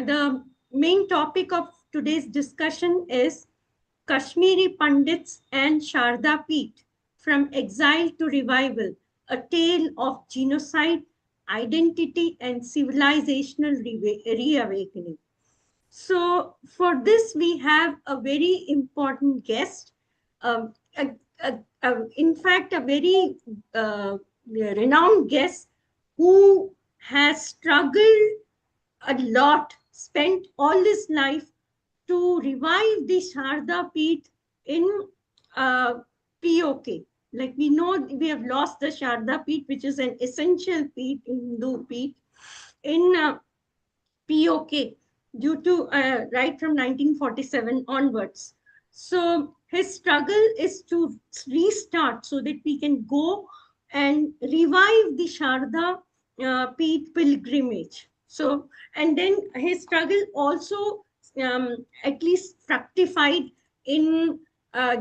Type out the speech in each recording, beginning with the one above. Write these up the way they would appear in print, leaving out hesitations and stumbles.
the main topic of today's discussion is Kashmiri Pandits and Sharda Peeth, From Exile to Revival, a tale of genocide, identity, and civilizational reawakening. So, for this, we have a very important guest, um, a, in fact, a very renowned guest who has struggled a lot, spent all his life to revive the Sharda Peeth in POK. Like we know, we have lost the Sharda Peeth, which is an essential Peeth, Hindu Peeth, in POK due to right from 1947 onwards. So his struggle is to restart so that we can go and revive the Sharda Peeth pilgrimage. So, and then his struggle also at least fructified in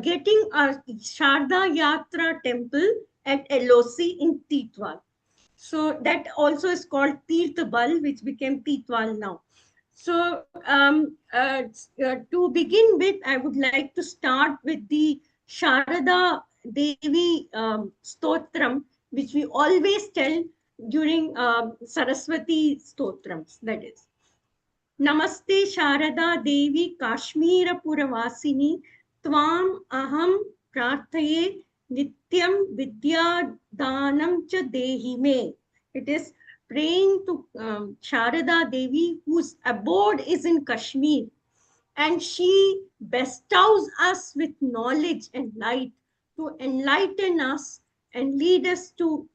getting a Sharda Yatra temple at LOC in Titwal. So that also is called Tirthabal, which became Titwal now. So to begin with, I would like to start with the Sharada Devi Stotram, which we always tell during Saraswati Stotrams, that is. Namaste Sharada Devi Kashmira Puravasini Tvam Aham Prarthaye Nityam Vidya Danam Cha Dehi Me. It is praying to Sharada Devi, whose abode is in Kashmir, and she bestows us with knowledge and light to enlighten us and lead us to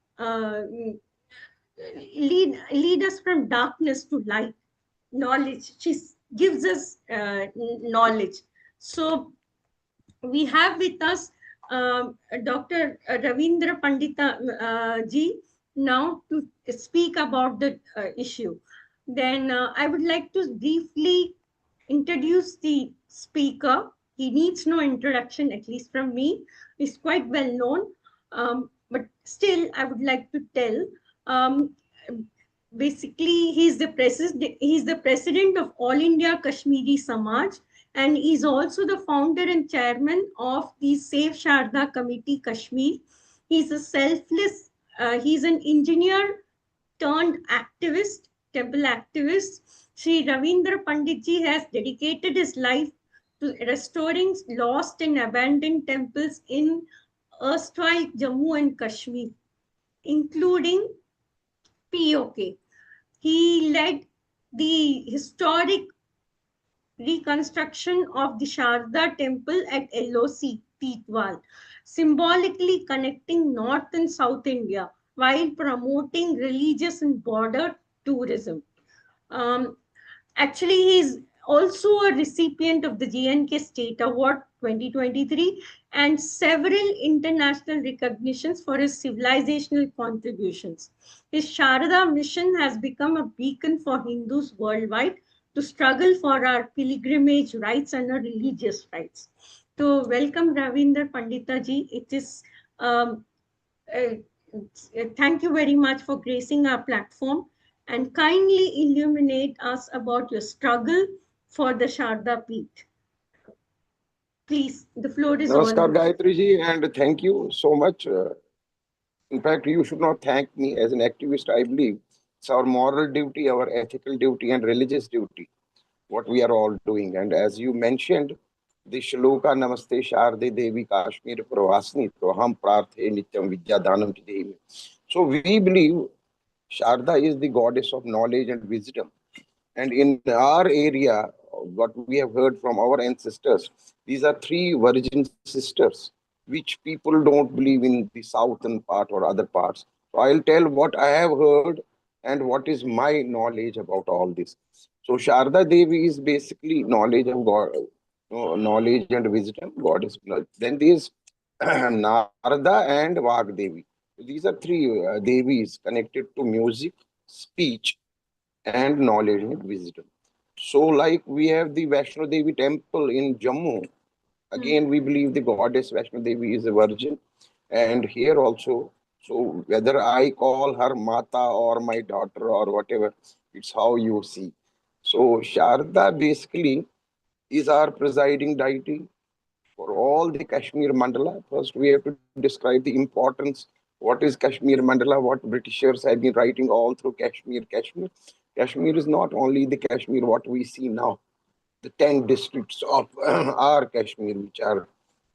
lead us from darkness to light. Knowledge, she gives us knowledge. So we have with us Dr. Ravindra Pandita ji now to speak about the issue. Then I would like to briefly introduce the speaker. He needs no introduction, at least from me. He's quite well known, but still I would like to tell. Basically, he's the president of All India Kashmiri Samaj, and he's also the founder and chairman of the Save Sharda Committee Kashmir. He's a selfless, he's an engineer turned activist, temple activist. Sri Ravindra Panditji has dedicated his life to restoring lost and abandoned temples in erstwhile Jammu and Kashmir, including POK. He led the historic reconstruction of the Sharda temple at LOC, Titwal, symbolically connecting North and South India while promoting religious and border tourism. Actually, he is also a recipient of the GNK State Award 2023 and several international recognitions for his civilizational contributions. His Sharada mission has become a beacon for Hindus worldwide to struggle for our pilgrimage rights and our religious rights. So, welcome Ravindra Pandita ji. It is thank you very much for gracing our platform and kindly illuminate us about your struggle for the Sharda Peeth. Please, the floor is all yours. Namaskar, Gayatri ji, and thank you so much. In fact, you should not thank me as an activist. I believe it's our moral duty, our ethical duty, and religious duty, what we are all doing. And as you mentioned, the Shloka Namaste Sharde Devi Kashmir Pravasni Toham Prarthe Nityam Vidya Danam Devi. So we believe Sharda is the goddess of knowledge and wisdom. And in our area, what we have heard from our ancestors, these are three virgin sisters, which people don't believe in the southern part or other parts. So I'll tell what I have heard and what is my knowledge about all this. So Sharda Devi is basically knowledge of God, knowledge and wisdom, goddess. Then there's Narada and Vag Devi. These are three Devis connected to music, speech, and knowledge and wisdom. So like we have the Vaishno Devi temple in Jammu. Again, we believe the goddess Vaishno Devi is a virgin. And here also, so whether I call her Mata or my daughter or whatever, it's how you see. So Sharda basically is our presiding deity for all the Kashmir Mandala. First, we have to describe the importance. What is Kashmir Mandala? What Britishers have been writing all through Kashmir. Kashmir is not only the Kashmir what we see now, the 10 districts of our Kashmir, which are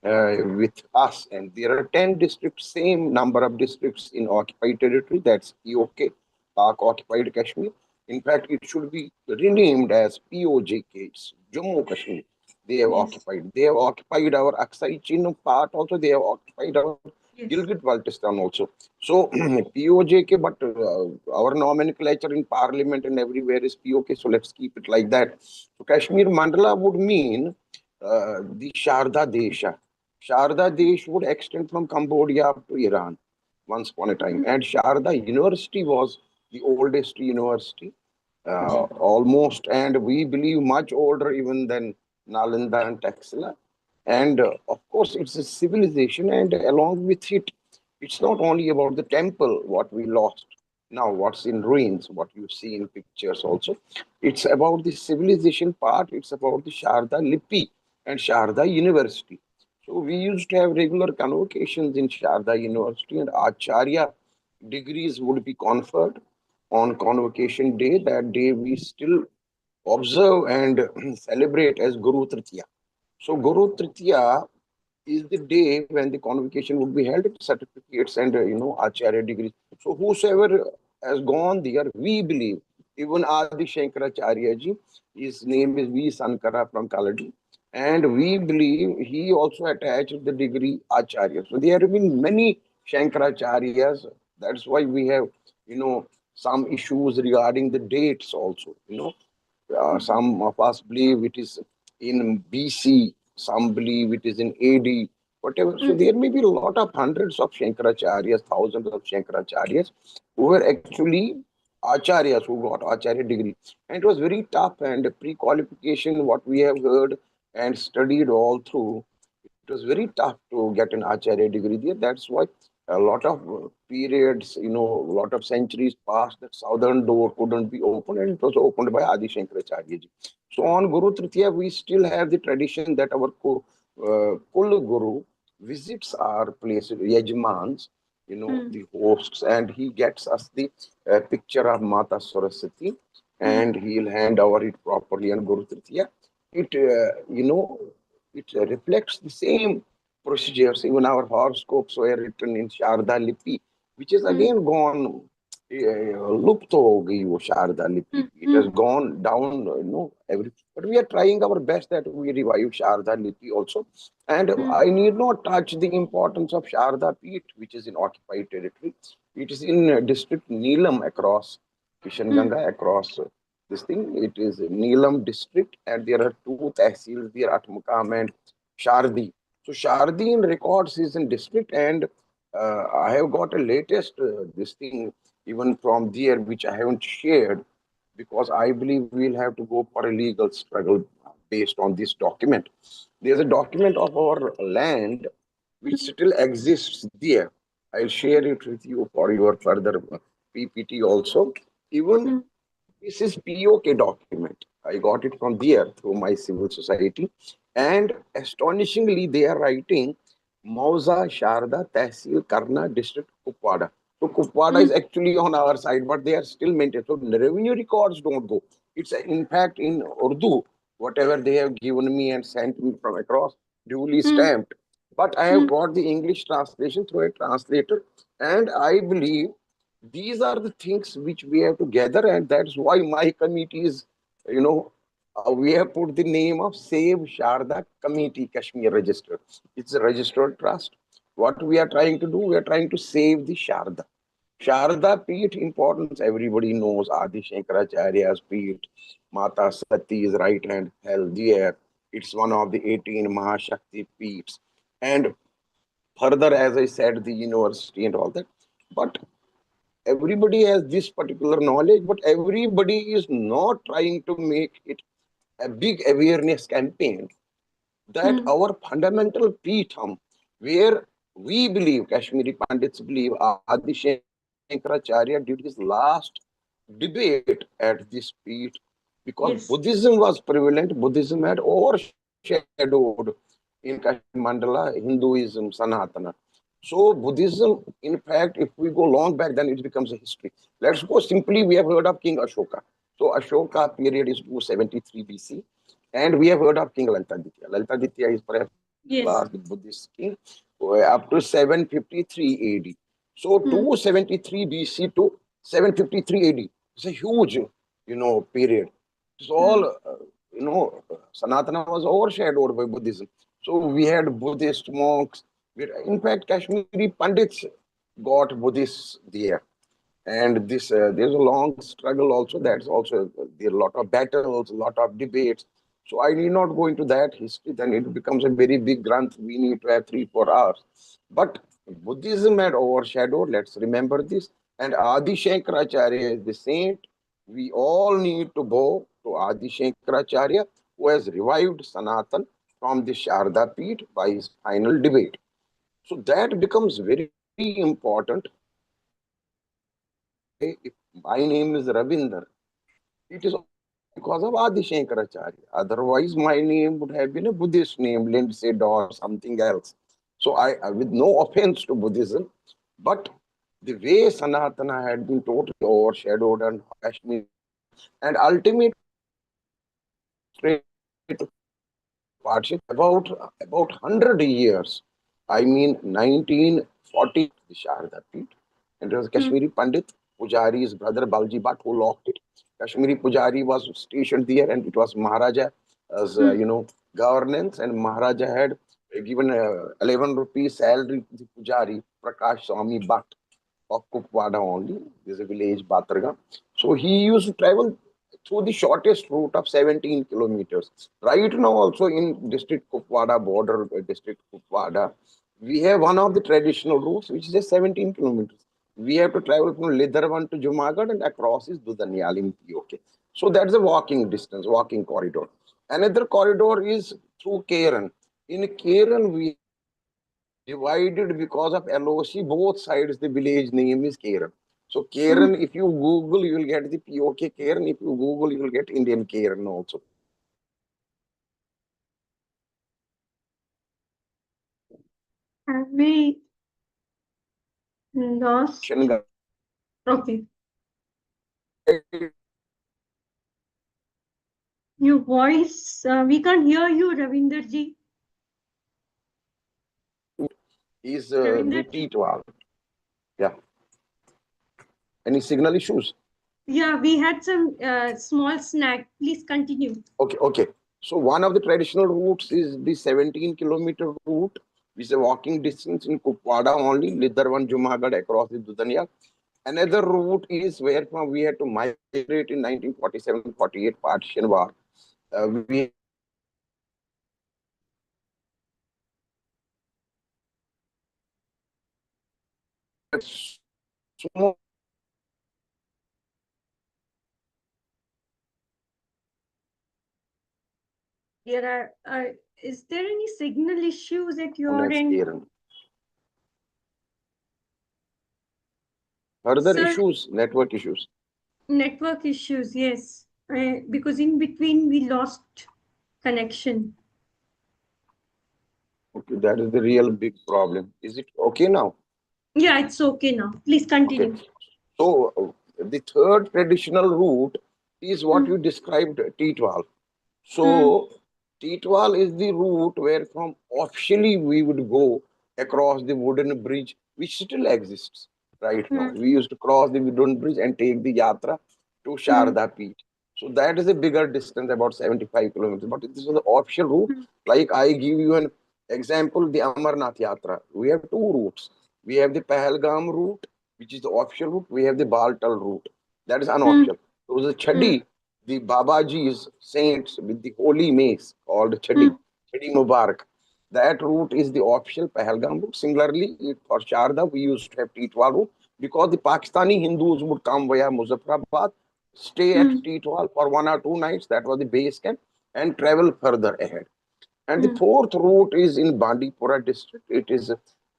with us. And there are 10 districts, same number of districts in occupied territory. That's POK, Pak Occupied Kashmir. In fact, it should be renamed as POJK. It's Jammu Kashmir. They have Yes. occupied. They have occupied our Aksai Chin part also. They have occupied our Yes. Gilgit Baltistan also. So POJK, but our nomenclature in parliament and everywhere is POK. So let's keep it like that. So Kashmir Mandala would mean the Sharda Desha. Sharda Desh would extend from Cambodia up to Iran once upon a time. Mm. And Sharda University was the oldest university, Ji. almost, and we believe much older even than Nalanda and Taxila. And of course, it's a civilization, and along with it, it's not only about the temple, what we lost now, what's in ruins, what you see in pictures also. It's about the civilization part, it's about the Sharda Lipi and Sharda University. So we used to have regular convocations in Sharda University, and Acharya degrees would be conferred on convocation day. That day we still observe and celebrate as Guru Tritiya. So Guru Tritiya is the day when the convocation would be held, certificates and Acharya degrees. So whosoever has gone there, we believe, even Adi Shankaracharya ji, his name is V. Sankara from Kaladi, and we believe he also attached the degree Acharya. So there have been many Shankaracharyas. That's why we have, some issues regarding the dates also. Mhm. Some of us believe it is in BC, some believe it is in AD, whatever. So Mm. there may be a lot of hundreds of Shankaracharyas, thousands of Shankaracharyas who were actually Acharyas who got Acharya degree. And it was very tough and pre-qualification, what we have heard and studied all through. It was very tough to get an Acharya degree there. That's why a lot of periods, a lot of centuries passed, that southern door couldn't be opened, and it was opened by Adi Shankaracharya ji. So on Guru Tritiya, we still have the tradition that our Kul Guru visits our place, Yajmans, Mm. the hosts, and he gets us the picture of Mata Saraswati, Mm. and he'll hand over it properly on Guru Tritiya. It, it reflects the same procedures. Even our horoscopes were written in Sharda Lipi, which is Mm. again gone. लुप्त हो गई वो शारदा लिपि. Mm. It has Mm. gone down, every. But we are trying our best that we revive Sharda lipi also. And Mm. I need not touch the importance of Sharda Peeth, which is in occupied territory. It is in district Neelam across Mm. Kishanganga, across this thing. It is Neelam district, and there are two tehsils there, Atmakam and Shardi. So Shardi in records is in district, and I have got a latest this thing even from there, which I haven't shared because I believe we'll have to go for a legal struggle based on this document. There's a document of our land which Mm. still exists there. I'll share it with you for your further PPT also. Even Mm. this is POK document. I got it from there through my civil society. And astonishingly, they are writing Mauza Sharda Tehsil Karna District Kupwada. So Kupwada is Mm. actually on our side, but they are still maintained. So the revenue records don't go. It's in fact in Urdu, whatever they have given me and sent me from across, duly Mm. stamped. But I have Mm. got the English translation through a translator, and I believe these are the things which we have to gather, and that's why my committee is, you know, we have put the name of Save Sharda Committee Kashmir Registered. It's a registered trust. What we are trying to do, we are trying to save the Sharda. Sharda Peeth importance, everybody knows Adi Shankaracharya's Peeth, Mata Sati's right hand held there. It's one of the 18 Mahashakti Peeths. And further, as I said, the university and all that. But everybody has this particular knowledge, but everybody is not trying to make it a big awareness campaign that Mm. our fundamental Peetham, where we believe, Kashmiri Pandits believe, Adi Shankaracharya did his last debate at this Peeth because Yes. Buddhism was prevalent. Buddhism had overshadowed in Kashmir Mandala Hinduism, Sanatana. So Buddhism, in fact, if we go long back, then it becomes a history. Let's go simply. We have heard of King Ashoka. So Ashoka period is 273 BC, and we have heard of King Laltaditya. Laltaditya is perhaps the last Yes. Buddhist king up to 753 AD. So Hmm. 273 BC to 753 AD. It's a huge, period. It's all, Hmm. Sanatana was overshadowed by Buddhism. So we had Buddhist monks. In fact, Kashmiri Pandits got Buddhists there. And there's a long struggle also. That's also there are a lot of battles, a lot of debates. So I need not go into that history. Then it becomes a very big granth. We need to have 3 4 hours. But Buddhism had overshadowed. Let's remember this. And Adi Shankaracharya is the saint. We all need to bow to Adi Shankaracharya, who has revived Sanatan from the Sharda Peeth by his final debate. So that becomes very important. If my name is Ravinder, it is also because of Adi Shankaracharya. Otherwise, my name would have been a Buddhist name, Lindsay or something else. So with no offense to Buddhism, but the way Sanatana had been totally overshadowed and Kashmir, and ultimately about 100 years. I mean, 1940, the Sharda Peeth, and it was Hmm. Kashmiri Pandit Pujari's brother Balji Bhatt who locked it. Kashmiri Pujari was stationed there, and it was Maharaja as Hmm. governance, and Maharaja had given 11 rupees salary to the Pujari Prakash Swami Bhatt of Kupwada only. There's a village, Batarga. So he used to travel through the shortest route of 17 kilometers. Right now, also in district Kupwada, border district Kupwada, we have one of the traditional routes, which is just 17 kilometers. We have to travel from Lidharwan to Jumagadh and across is Dudanyal in POK. So that's a walking distance, walking corridor. Another corridor is through Keran. In Keran, we have divided because of LOC, both sides, the village name is Keran. So Hmm. Keran, if you Google, you will get the POK Keran. If you Google, you will get Indian Keran also. Have we lost? Okay. Your voice, we can't hear you, Ravinder ji. Is Ravinder the ji. Titwal. Yeah. Any signal issues? Yeah, we had some small snack. Please continue. Okay, okay. So one of the traditional routes is the 17-kilometer route, which is a walking distance in Kupwada only, Lidharwan, Jumagadh across the Dudania. Another route is where from we had to migrate in 1947-48 partition war. We had to migrate from small There is there any signal issues at known your as end? Kiran. Further Sir, issues, network issues. network issues, yes. Because in between we lost connection. Okay, that is the real big problem. Is it okay now? Yeah, it's okay now. Please Okay. continue. So the third traditional route is what Hmm. you described, T12. Hmm. So Titwal is the route where from officially we would go across the wooden bridge, which still exists right now. Hmm. We used to cross the wooden bridge and take the yatra to Hmm. Sharda Peeth. So that is a bigger distance, about 75 kilometers. But this is the official route. Hmm. Like I give you an example, the Amarnath Yatra. We have two routes. We have the Pahalgam route, which is the official route. We have the Baltal route. That is Hmm. unofficial. So the Hmm. Chadi, the Babaji's saints with the holy mace called Hmm. Chadi, Chadi Mubarak. That route is the official Pahalgam route. Similarly, for Sharda, we used to have Titwal route because the Pakistani Hindus would come via Muzaffarabad, stay at Hmm. Titwal for 1 or 2 nights. That was the base camp, and travel further ahead. And the Hmm. fourth route is in Bandipora district. It is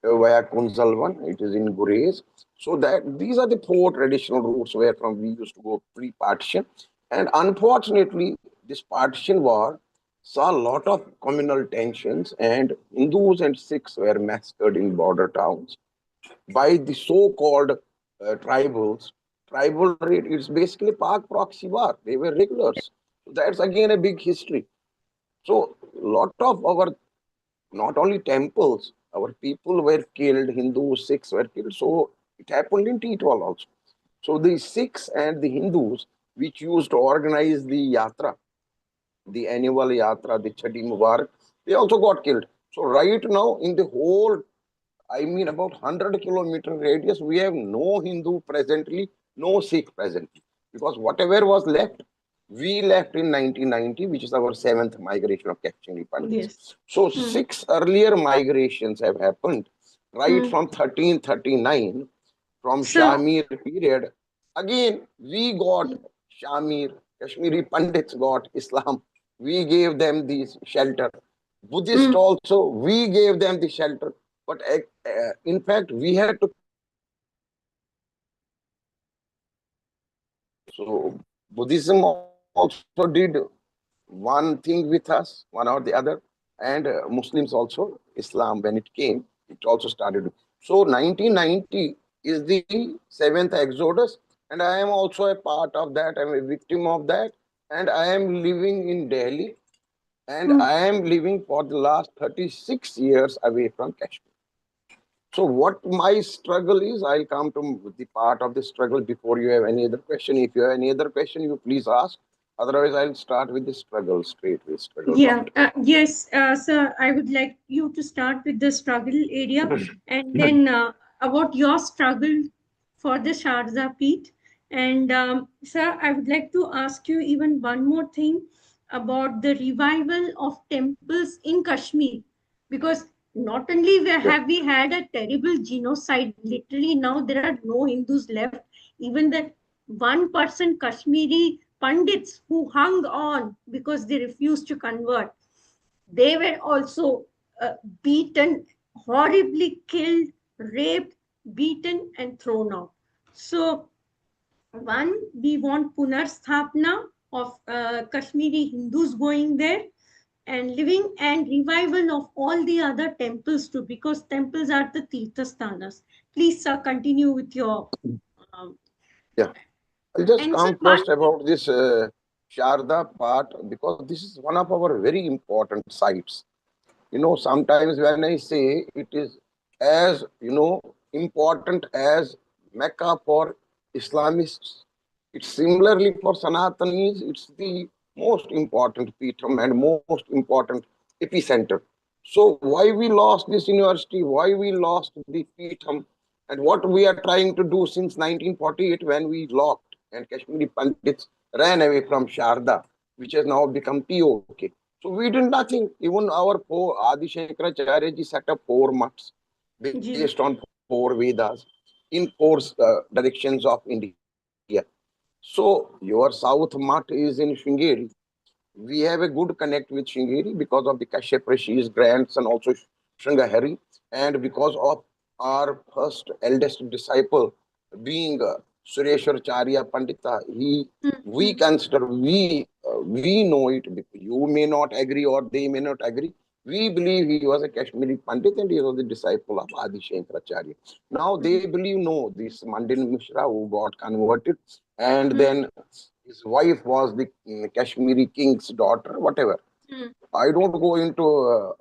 via Kunzalwan. It is in Gurez. So that these are the four traditional routes where from we used to go pre-partition. And unfortunately, this partition war saw a lot of communal tensions, and Hindus and Sikhs were massacred in border towns by the so-called tribals. Tribal, it's basically Pak proxy war. They were regulars. So that's again a big history. So lot of our, not only temples, our people were killed, Hindus, Sikhs were killed. So it happened in Titwal also. So the Sikhs and the Hindus, which used to organize the yatra, the annual yatra, the Chatti Mubarak, they also got killed. So right now in the whole, I mean about 100-kilometer radius, we have no Hindu presently, no Sikh presently. Because whatever was left, we left in 1990, which is our seventh migration of Kashmiri Pandits. Yes. So Hmm. 6 earlier migrations have happened, right Hmm. from 1339, from So, Shamir period. Again, we got Shamir, Kashmiri Pandits got Islam. We gave them the shelter. Buddhist hmm. also, we gave them the shelter. But in fact, we had to kill them also. So Buddhism also did one thing with us, one or the other, and Muslims also, Islam, when it came, it also started. So 1990 is the seventh Exodus, and I am also a part of that. I am a victim of that, and I am living in Delhi, and Hmm. I am living for the last 36 years away from Kashmir. So what my struggle is, I'll come to the part of the struggle before you have any other question. If you have any other question, you please ask. Otherwise, I'll start with the struggle straight with struggle Yeah, part. yes, sir, I would like you to start with the struggle area and then about your struggle for the Sharda Peeth. And sir, I would like to ask you even one more thing about the revival of temples in Kashmir. Because not only have we had a terrible genocide, literally now there are no Hindus left, even that 1% Kashmiri Pandits who hung on because they refused to convert. They were also beaten, horribly killed, raped, beaten, and thrown out. So, one, we want Punarstapna of Kashmiri Hindus going there and living and revival of all the other temples too, because temples are the Tirthasthanas. Please, sir, continue with your. Um, Yeah, I'll just and sir, come one. first about this Sharda part because this is one of our very important sites. Sometimes when I say it is as, important as Mecca for Islamists, it's similarly for Sanatanis, it's the most important Peetham and most important epicenter. So why we lost this university, why we lost the Peetham, and what we are trying to do since 1948 when we locked and Kashmiri Pandits ran away from Sharda, which has now become POK. So we did nothing. Even our Adi Shankaracharya ji set up 4 mats based Ji. on 4 Vedas in 4 directions of India. So your south mat is in Shringeri. We have a good connect with Shringeri because of the Kashyap Rishi's grandson, also Shringahari, and because of our first eldest disciple being Sureshwaracharya Pandita. We Hmm. consider, we know it. You may not agree or they may not agree. We believe he was a Kashmiri Pandit and he was the disciple of Adi Shankaracharya. Now Hmm. they believe no, this Mandin Mishra who got converted and Hmm. then his wife was the Kashmiri king's daughter, whatever. Hmm. I don't go into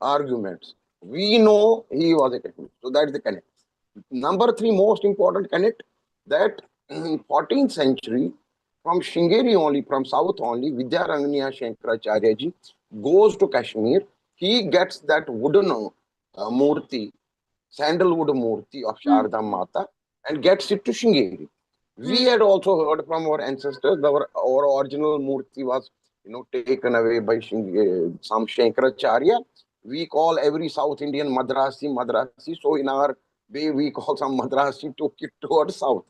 arguments. We know he was a Kashmiri. So that's the connect. Number three, most important connect, that in 14th century, from Shingeri only, from south only, Vidyaranganya Shankaracharya ji goes to Kashmir. He gets that wooden murti, sandalwood murti of Hmm. Sharda Mata and gets it to Shingeri. We Hmm. had also heard from our ancestors that our original murti was, taken away by some Shankaracharya. We call every South Indian Madrasi, Madrasi. So in our way, we call some Madrasi took it towards South.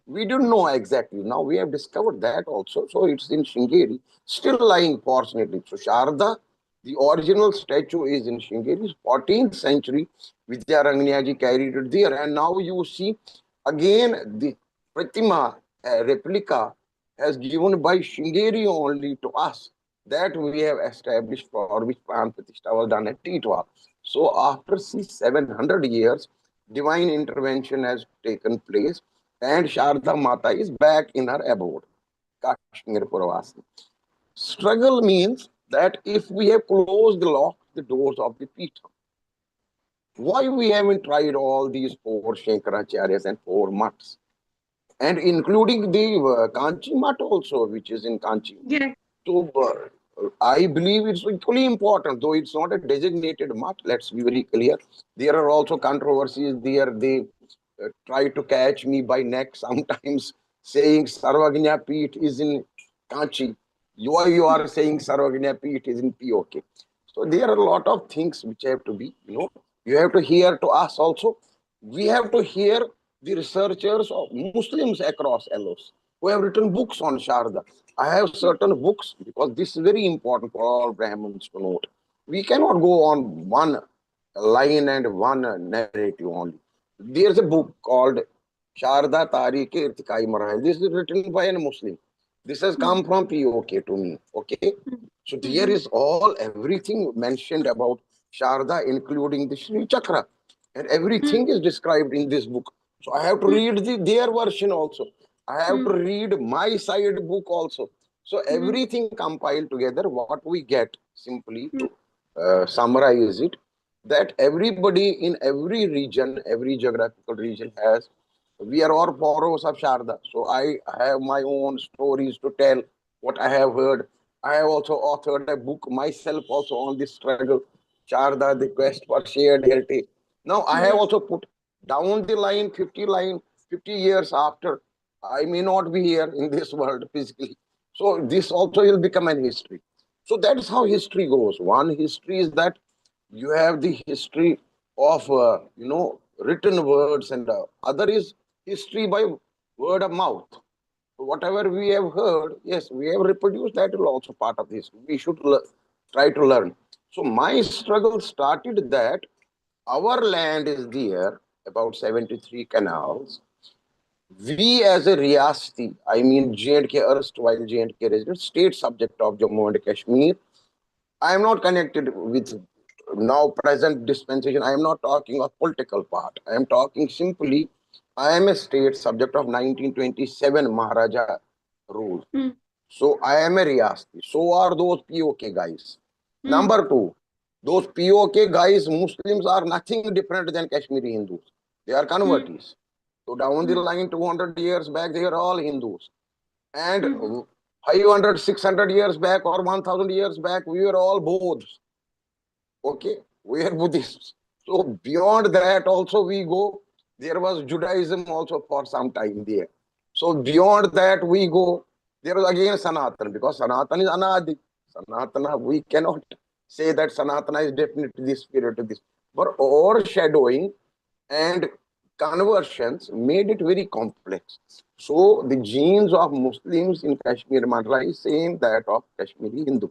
We didn't know exactly. Now we have discovered that also. So it's in Shingeri, still lying, fortunately. So Sharda, the original statue is in Shingeri, 14th century. Vidyaranganyaji carried it there. And now you see again the Pratima, replica has given by Shingeri only to us, that we have established, for which Pran Pratishtha was done at Titwa. So after 700 years, divine intervention has taken place, and Sharda Mata is back in her abode, Kashmir Puravasi. Struggle means that if we have closed locked the doors of the Peeth, why we haven't tried all these four Shankaracharyas and four mutts, and including the Kanchi mutt also, which is in Kanchi. Yeah. So I believe it's equally important, though it's not a designated mutt. Let's be very clear. There are also controversies there. They try to catch me by neck sometimes, saying Sarvagnya Peeth is in Kanchi. You are saying Sarvagnya Peeth is in POK. So there are a lot of things which have to be, you have to hear to us also. We have to hear the researchers of Muslims across LOs who have written books on Sharda. I have certain books because this is very important for all Brahmins to note. We cannot go on one line and one narrative only. There's a book called Sharda Tariq Irtikai Marahil. This is written by a Muslim. This has come from POK to me. Okay. So there is all everything mentioned about Sharda, including the Sri Chakra. And everything is described in this book. So I have to read their version also. I have to read my side book also. So everything compiled together, what we get, simply to summarize it, that everybody in every region, every geographical region has, we are all borrowers of Sharda. So I have my own stories to tell, what I have heard. I have also authored a book myself also on this struggle, Sharda, the quest for shared heritage. Now I have also put down the line, 50 years after, I may not be here in this world physically. So this also will become an history. So that is how history goes. One history is that you have the history of written words, and other is history by word of mouth. Whatever we have heard, yes, we have reproduced, that will also part of this. We should try to learn. So my struggle started that our land is there, about 73 canals. We as a Riyasti, I mean J&K, erstwhile J&K resident, state subject of Jammu and Kashmir. I am not connected with now present dispensation. I am not talking of political part. I am talking simply, I am a state subject of 1927 Maharaja rule. So I am a Riyasti. So are those POK guys. Number two, those POK guys, Muslims are nothing different than Kashmiri Hindus. They are convertees. So down the line, 200 years back, they are all Hindus. And 500, 600 years back or 1000 years back, we were all Bodhs. Okay, we are Buddhists. So beyond that also we go. There was Judaism also for some time there. So beyond that we go. There was again Sanatana, because Sanatana is Anadi. Sanatana, we cannot say that Sanatana is definitely this period to this. But overshadowing and conversions made it very complex. So the genes of Muslims in Kashmir Mandala is same that of Kashmiri Hindu.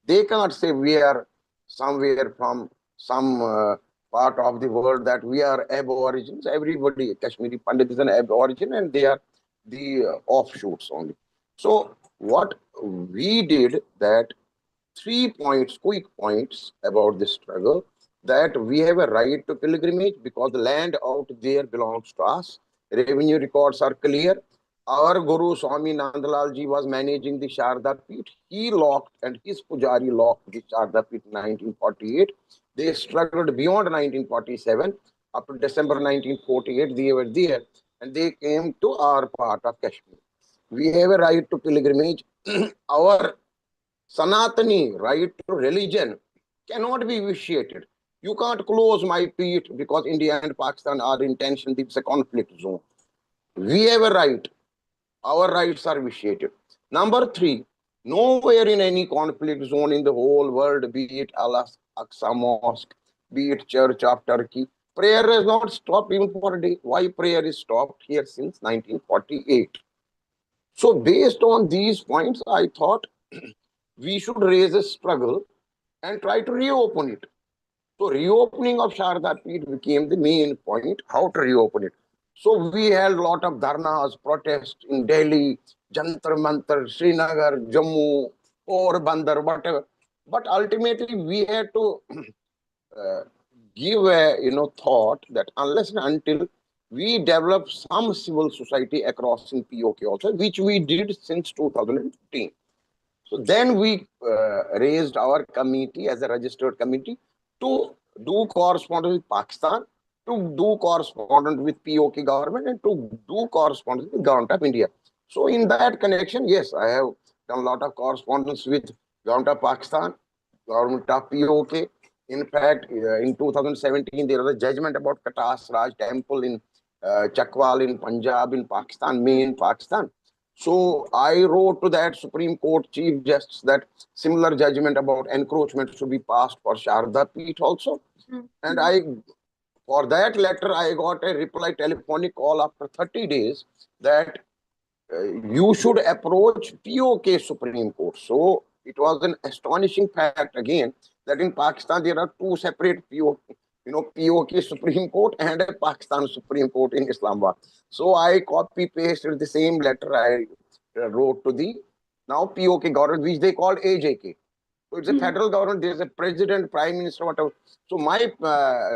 They cannot say we are somewhere from some part of the world that we are aborigines. Everybody, Kashmiri Pandit is an aborigine, and they are the offshoots only. So what we did, that 3 points, quick points about this struggle, that we have a right to pilgrimage because the land out there belongs to us. Revenue records are clear. Our Guru Swami Nandalal ji was managing the Sharda Peeth. He locked, and his Pujari locked the Sharda Peeth in 1948. They struggled beyond 1947. Up to December 1948, they were there, and they came to our part of Kashmir. We have a right to pilgrimage. Our Sanatani right to religion cannot be vitiated. You can't close my Peeth because India and Pakistan are in tension. It's a conflict zone. We have a right. Our rights are vitiated. Number three, nowhere in any conflict zone in the whole world, be it Al-Aqsa Mosque, be it Church of Turkey, prayer has not stopped even for a day. Why prayer is stopped here since 1948? So based on these points, I thought we should raise a struggle and try to reopen it. So reopening of Sharda Peeth became the main point, how to reopen it. So we held a lot of dharnas, protests in Delhi, Jantar Mantar, Srinagar, Jammu, Porbandar, whatever. But ultimately, we had to uh, give a thought that unless and until we develop some civil society across in POK also, which we did since 2015. So then we raised our committee as a registered committee to do correspondence with Pakistan, to do correspondence with POK government, and to do correspondence with government of India. So in that connection, yes, I have done a lot of correspondence with government of Pakistan, government of POK. In fact, in 2017, there was a judgment about Katas Raj Temple in Chakwal in Punjab, in Pakistan, main Pakistan. So I wrote to that Supreme Court Chief Justice that similar judgment about encroachment should be passed for Sharda Peeth also. And for that letter, I got a reply telephonic call after 30 days that you should approach POK Supreme Court. So it was an astonishing fact again that in Pakistan there are two separate POK Supreme Court and a Pakistan Supreme Court in Islamabad. So I copy pasted the same letter I wrote to the now POK government, which they called AJK. So it's a federal government. There's a president, prime minister, whatever. So my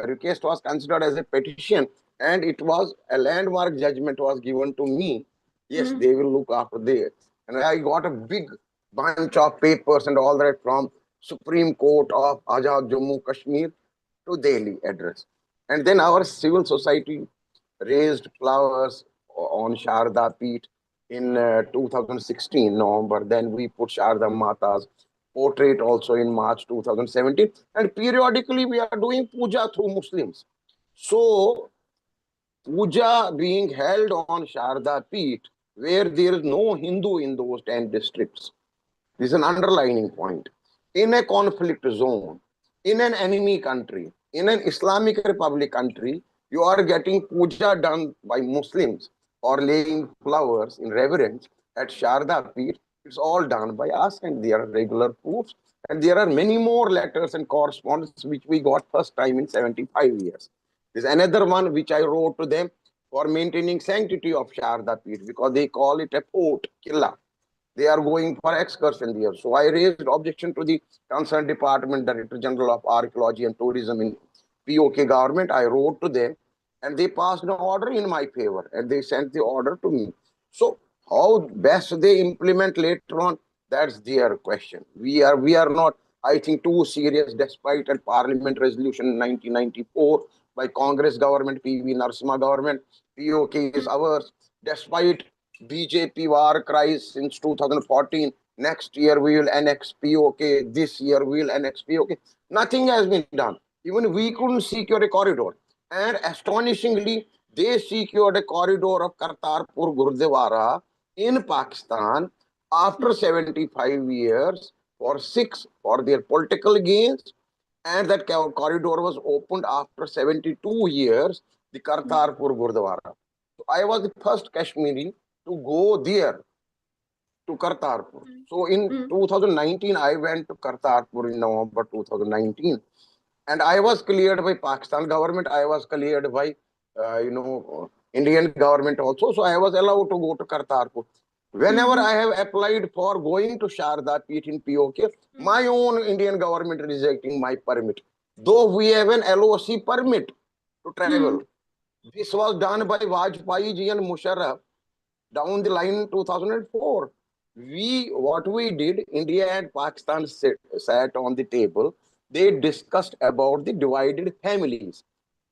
request was considered as a petition, and it was a landmark judgment was given to me. Yes, they will look after this. And I got a big bunch of papers and all that from Supreme Court of Azad Jammu Kashmir to Delhi address. And then our civil society raised flowers on Sharda Peeth in 2016 November. Then we put Sharda Mata's portrait also in March 2017. And periodically we are doing puja through Muslims. So puja being held on Sharda Peeth, where there is no Hindu in those 10 districts. This is an underlining point. In a conflict zone, in an enemy country, in an Islamic Republic country, you are getting puja done by Muslims or laying flowers in reverence at Sharda Peeth. It's all done by us, and there are regular proofs. And there are many more letters and correspondence which we got first time in 75 years. There's another one which I wrote to them for maintaining sanctity of Sharda Peeth because they call it a fort, killa. They are going for excursion there. So I raised objection to the concerned department, Director General of Archaeology and Tourism in POK government. I wrote to them and they passed an order in my favor and they sent the order to me. So how best they implement later on, that's their question. We are not, I think, too serious despite a parliament resolution in 1994 by Congress government, PV Narasimha government. POK is ours. Despite BJP war cries since 2014. Next year we will annex POK. This year we will annex POK. Nothing has been done. Even we couldn't secure a corridor. And astonishingly, they secured a corridor of Kartarpur Gurdwara in Pakistan after 75 years for their political gains. And that corridor was opened after 72 years, the Kartarpur Gurdwara. So I was the first Kashmiri to go there to Kartarpur. So in 2019, I went to Kartarpur in November 2019, and I was cleared by Pakistan government. I was cleared by Indian government also. So I was allowed to go to Kartarpur. Whenever I have applied for going to Sharda Peeth in POK, my own Indian government rejecting my permit. Though we have an LOC permit to travel. This was done by Vajpayee ji and Musharraf down the line in 2004. What we did, India and Pakistan sat on the table. They discussed about the divided families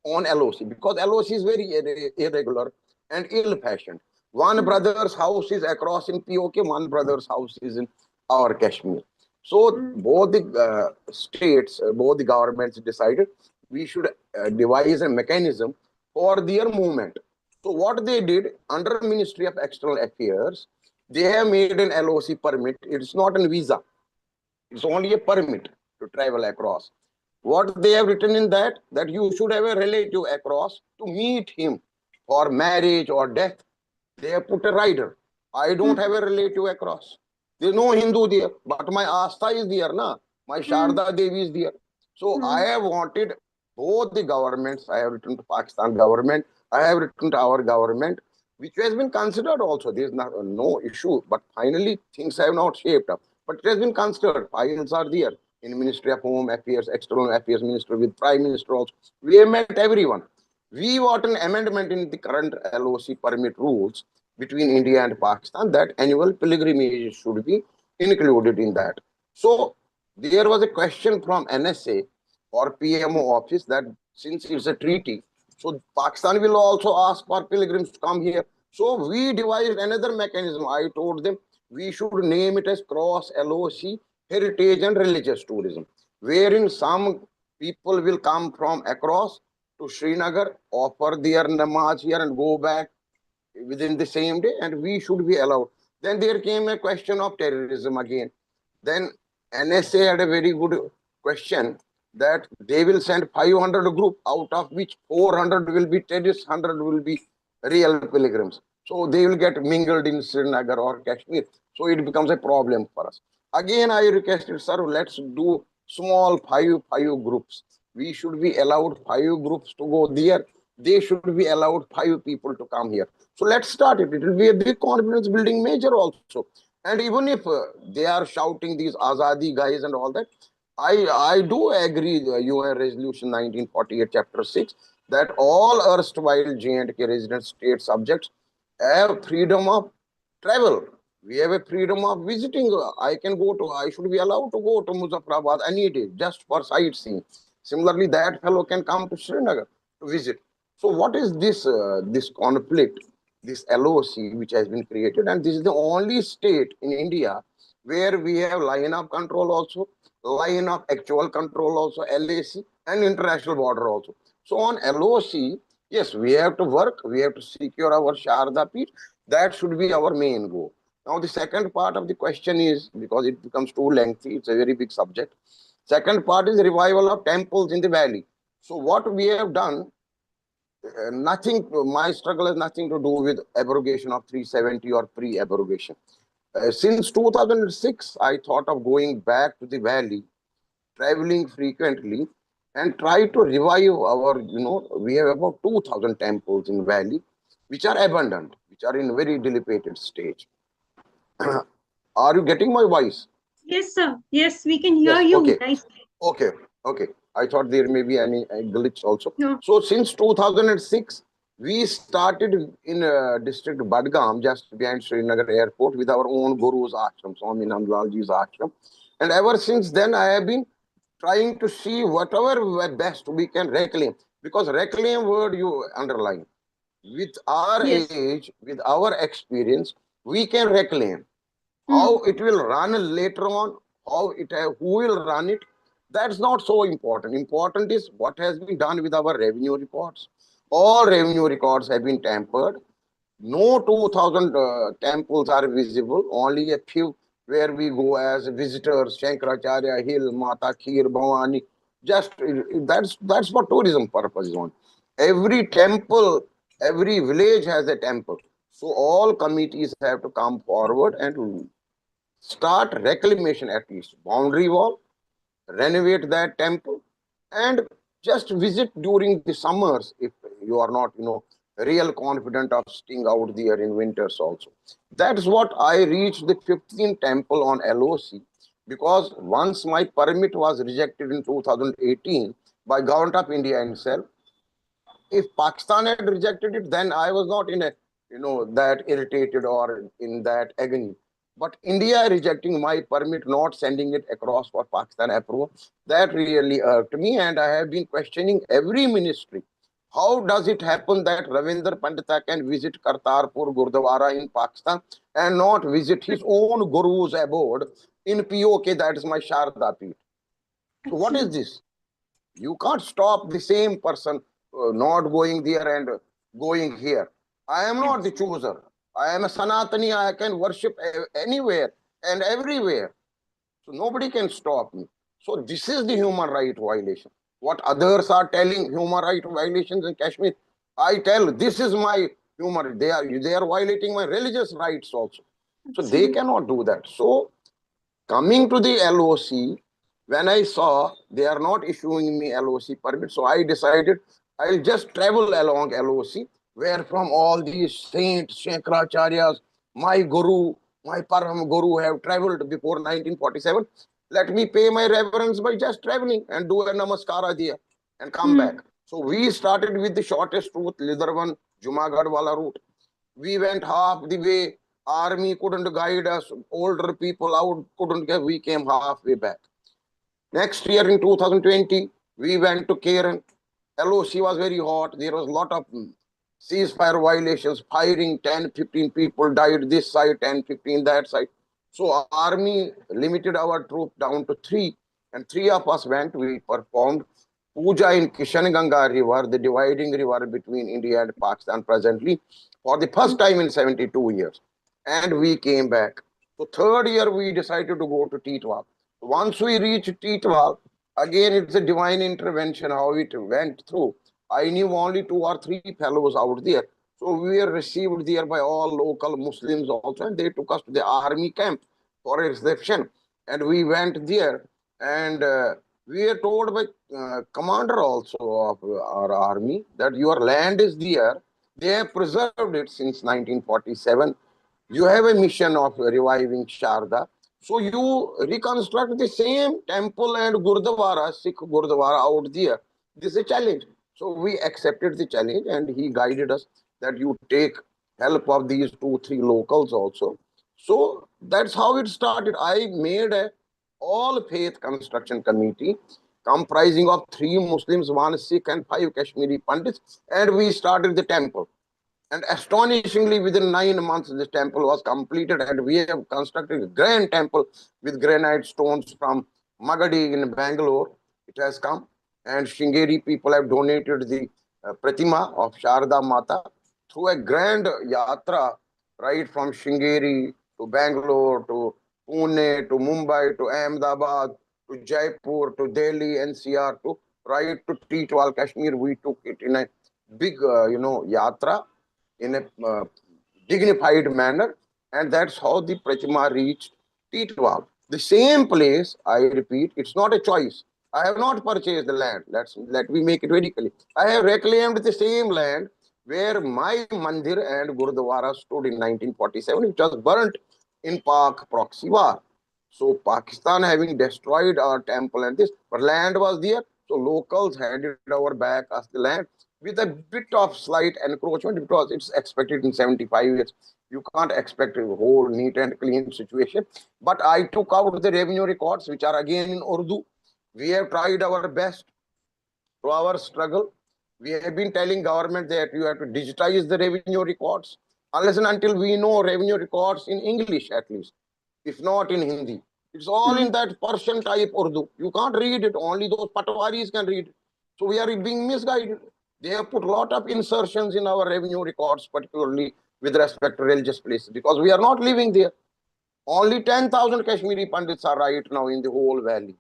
on LOC because LOC is very irregular and ill-fashioned. One brother's house is across in POK, one brother's house is in our Kashmir. So both the states, both the governments decided we should devise a mechanism for their movement. So what they did under Ministry of External Affairs, they have made an LOC permit. It's not a visa. It's only a permit to travel across. What they have written in that you should have a relative across to meet him for marriage or death. They have put a rider. I don't have a relative across. There's no Hindu there, but my Astha is there, na? My Sharda Devi is there. So I have wanted both the governments, I have written to Pakistan government, I have written to our government, which has been considered also. There is no issue, but finally things have not shaped up. But it has been considered. Files are there in Ministry of Home Affairs, External Affairs Minister, with Prime Minister also. We have met everyone. We want an amendment in the current LOC permit rules between India and Pakistan that annual pilgrimage should be included in that. So there was a question from NSA or PMO office that since it's a treaty, so Pakistan will also ask for pilgrims to come here. So we devised another mechanism. I told them we should name it as cross LOC heritage and religious tourism, wherein some people will come from across to Srinagar, offer their namaz here and go back within the same day, and we should be allowed. Then there came a question of terrorism again. Then NSA had a very good question that they will send 500 group, out of which 400 will be terrorists, 100 will be real pilgrims. So they will get mingled in Srinagar or Kashmir. So it becomes a problem for us. Again, I requested, sir, let's do small five groups. We should be allowed 5 groups to go there. They should be allowed 5 people to come here. So let's start it. It will be a big confidence building measure also. And even if they are shouting these Azadi guys and all that, I do agree the UN Resolution 1948, Chapter 6, that all erstwhile J&K resident state subjects have freedom of travel. We have a freedom of visiting. I should be allowed to go to Muzaffarabad any day just for sightseeing. Similarly, that fellow can come to Srinagar to visit. So what is this conflict, this LOC which has been created? And this is the only state in India where we have line of control also, line of actual control also, LAC, and international border also. So on LOC, yes, we have to work, we have to secure our Sharda Peeth. That should be our main goal. Now, the second part of the question is, because it becomes too lengthy, it's a very big subject. Second part is revival of temples in the valley. So what we have done, nothing, my struggle has nothing to do with abrogation of 370 or pre-abrogation. Since 2006, I thought of going back to the valley, traveling frequently, and try to revive our, we have about 2,000 temples in valley, which are abandoned, which are in very dilapidated stage. Are you getting my voice? Yes, sir. Yes, we can hear Yes, you okay. nicely. Okay, okay. I thought there may be any glitch also. No. So since 2006, we started in district Badgam, just behind Srinagar airport, with our own Guru's ashram, Swami Nandlalji's ashram. And ever since then, I have been trying to see whatever best we can reclaim. Because reclaim word you underline. With our Yes. age, with our experience, we can reclaim. Hmm. How it will run later on, who will run it, that's not so important. Important is what has been done with our revenue records. All revenue records have been tampered. No 2,000 temples are visible, only a few where we go as visitors, Shankaracharya Hill, Mata Kheer, Bhavani. Just that's for tourism purposes on. Every temple, every village has a temple. So all committees have to come forward and start reclamation, at least boundary wall, renovate that temple, and just visit during the summers if you are not, real confident of staying out there in winters also. That's what I reached the 15th temple on LOC, because once my permit was rejected in 2018 by government of India itself. If Pakistan had rejected it, then I was not in a, that irritated or in that agony. But India rejecting my permit, not sending it across for Pakistan approval, that really irked me. And I have been questioning every ministry. How does it happen that Ravindra Pandita can visit Kartarpur Gurdwara in Pakistan and not visit his own Guru's abode in POK, that is my Sharda Peeth? So what is Excellent. this? You can't stop the same person not going there and going here. I am not the Absolutely. chooser. I am a Sanatani. I can worship anywhere and everywhere. So nobody can stop me. So this is the human right violation. What others are telling human right violations in Kashmir, I tell this is my human. They are violating my religious rights also. So they Absolutely. cannot do that. So coming to the LOC, when I saw they are not issuing me LOC permit, so I decided I'll just travel along LOC. where from all these saints, Shankaracharyas, my Guru, my Param Guru have traveled before 1947. Let me pay my reverence by just traveling and do a namaskara there and come back. So we started with the shortest route, Lidharvan, Jumagadh wala route. We went half the way. Army couldn't guide us. Older people out couldn't get. We came halfway back. Next year in 2020, we went to Karen. LOC was very hot. There was a lot of ceasefire violations, firing. 10, 15 people died this side, 10, 15 that side. So army limited our troop down to three, and three of us went. We performed puja in Kishanganga River, the dividing river between India and Pakistan presently, for the first time in 72 years. And we came back. So third year, we decided to go to Titwal. Once we reached Titwal, again, it's a divine intervention how it went through. I knew only two or three fellows out there. So we were received there by all local Muslims also, and they took us to the army camp for a reception. And we went there, and we were told by commander also of our army that your land is there. They have preserved it since 1947. You have a mission of reviving Sharda. So you reconstruct the same temple and Gurdwara, Sikh Gurdwara out there. This is a challenge. So we accepted the challenge and he guided us that you take help of these two, three locals also. So that's how it started. I made a all faith construction committee comprising of three Muslims, one Sikh and five Kashmiri Pandits, and we started the temple. And astonishingly, within 9 months, this temple was completed, and we have constructed a grand temple with granite stones from Magadi in Bangalore. It has come, and Shingeri people have donated the Pratima of Sharda Mata through a grand yatra right from Shingeri to Bangalore to Pune to Mumbai to Ahmedabad to Jaipur to Delhi NCR to right to Titwal Kashmir. We took it in a big yatra in a dignified manner, and that's how the Pratima reached Titwal. The same place, I repeat, it's not a choice. I have not purchased the land. Let me make it very clear. I have reclaimed the same land where my mandir and Gurdwara stood in 1947. It was burnt in Pak proxy war. So Pakistan having destroyed our temple and this, but land was there. So locals handed over back us the land with a bit of slight encroachment because it's expected in 75 years. You can't expect a whole neat and clean situation. But I took out the revenue records, which are again in Urdu. We have tried our best to our struggle. We have been telling government that you have to digitize the revenue records unless and until we know revenue records in English at least, if not in Hindi. It's all in that Persian type Urdu. You can't read it. Only those Patwaris can read it. So we are being misguided. They have put a lot of insertions in our revenue records, particularly with respect to religious places, because we are not living there. Only 10,000 Kashmiri Pandits are right now in the whole valley,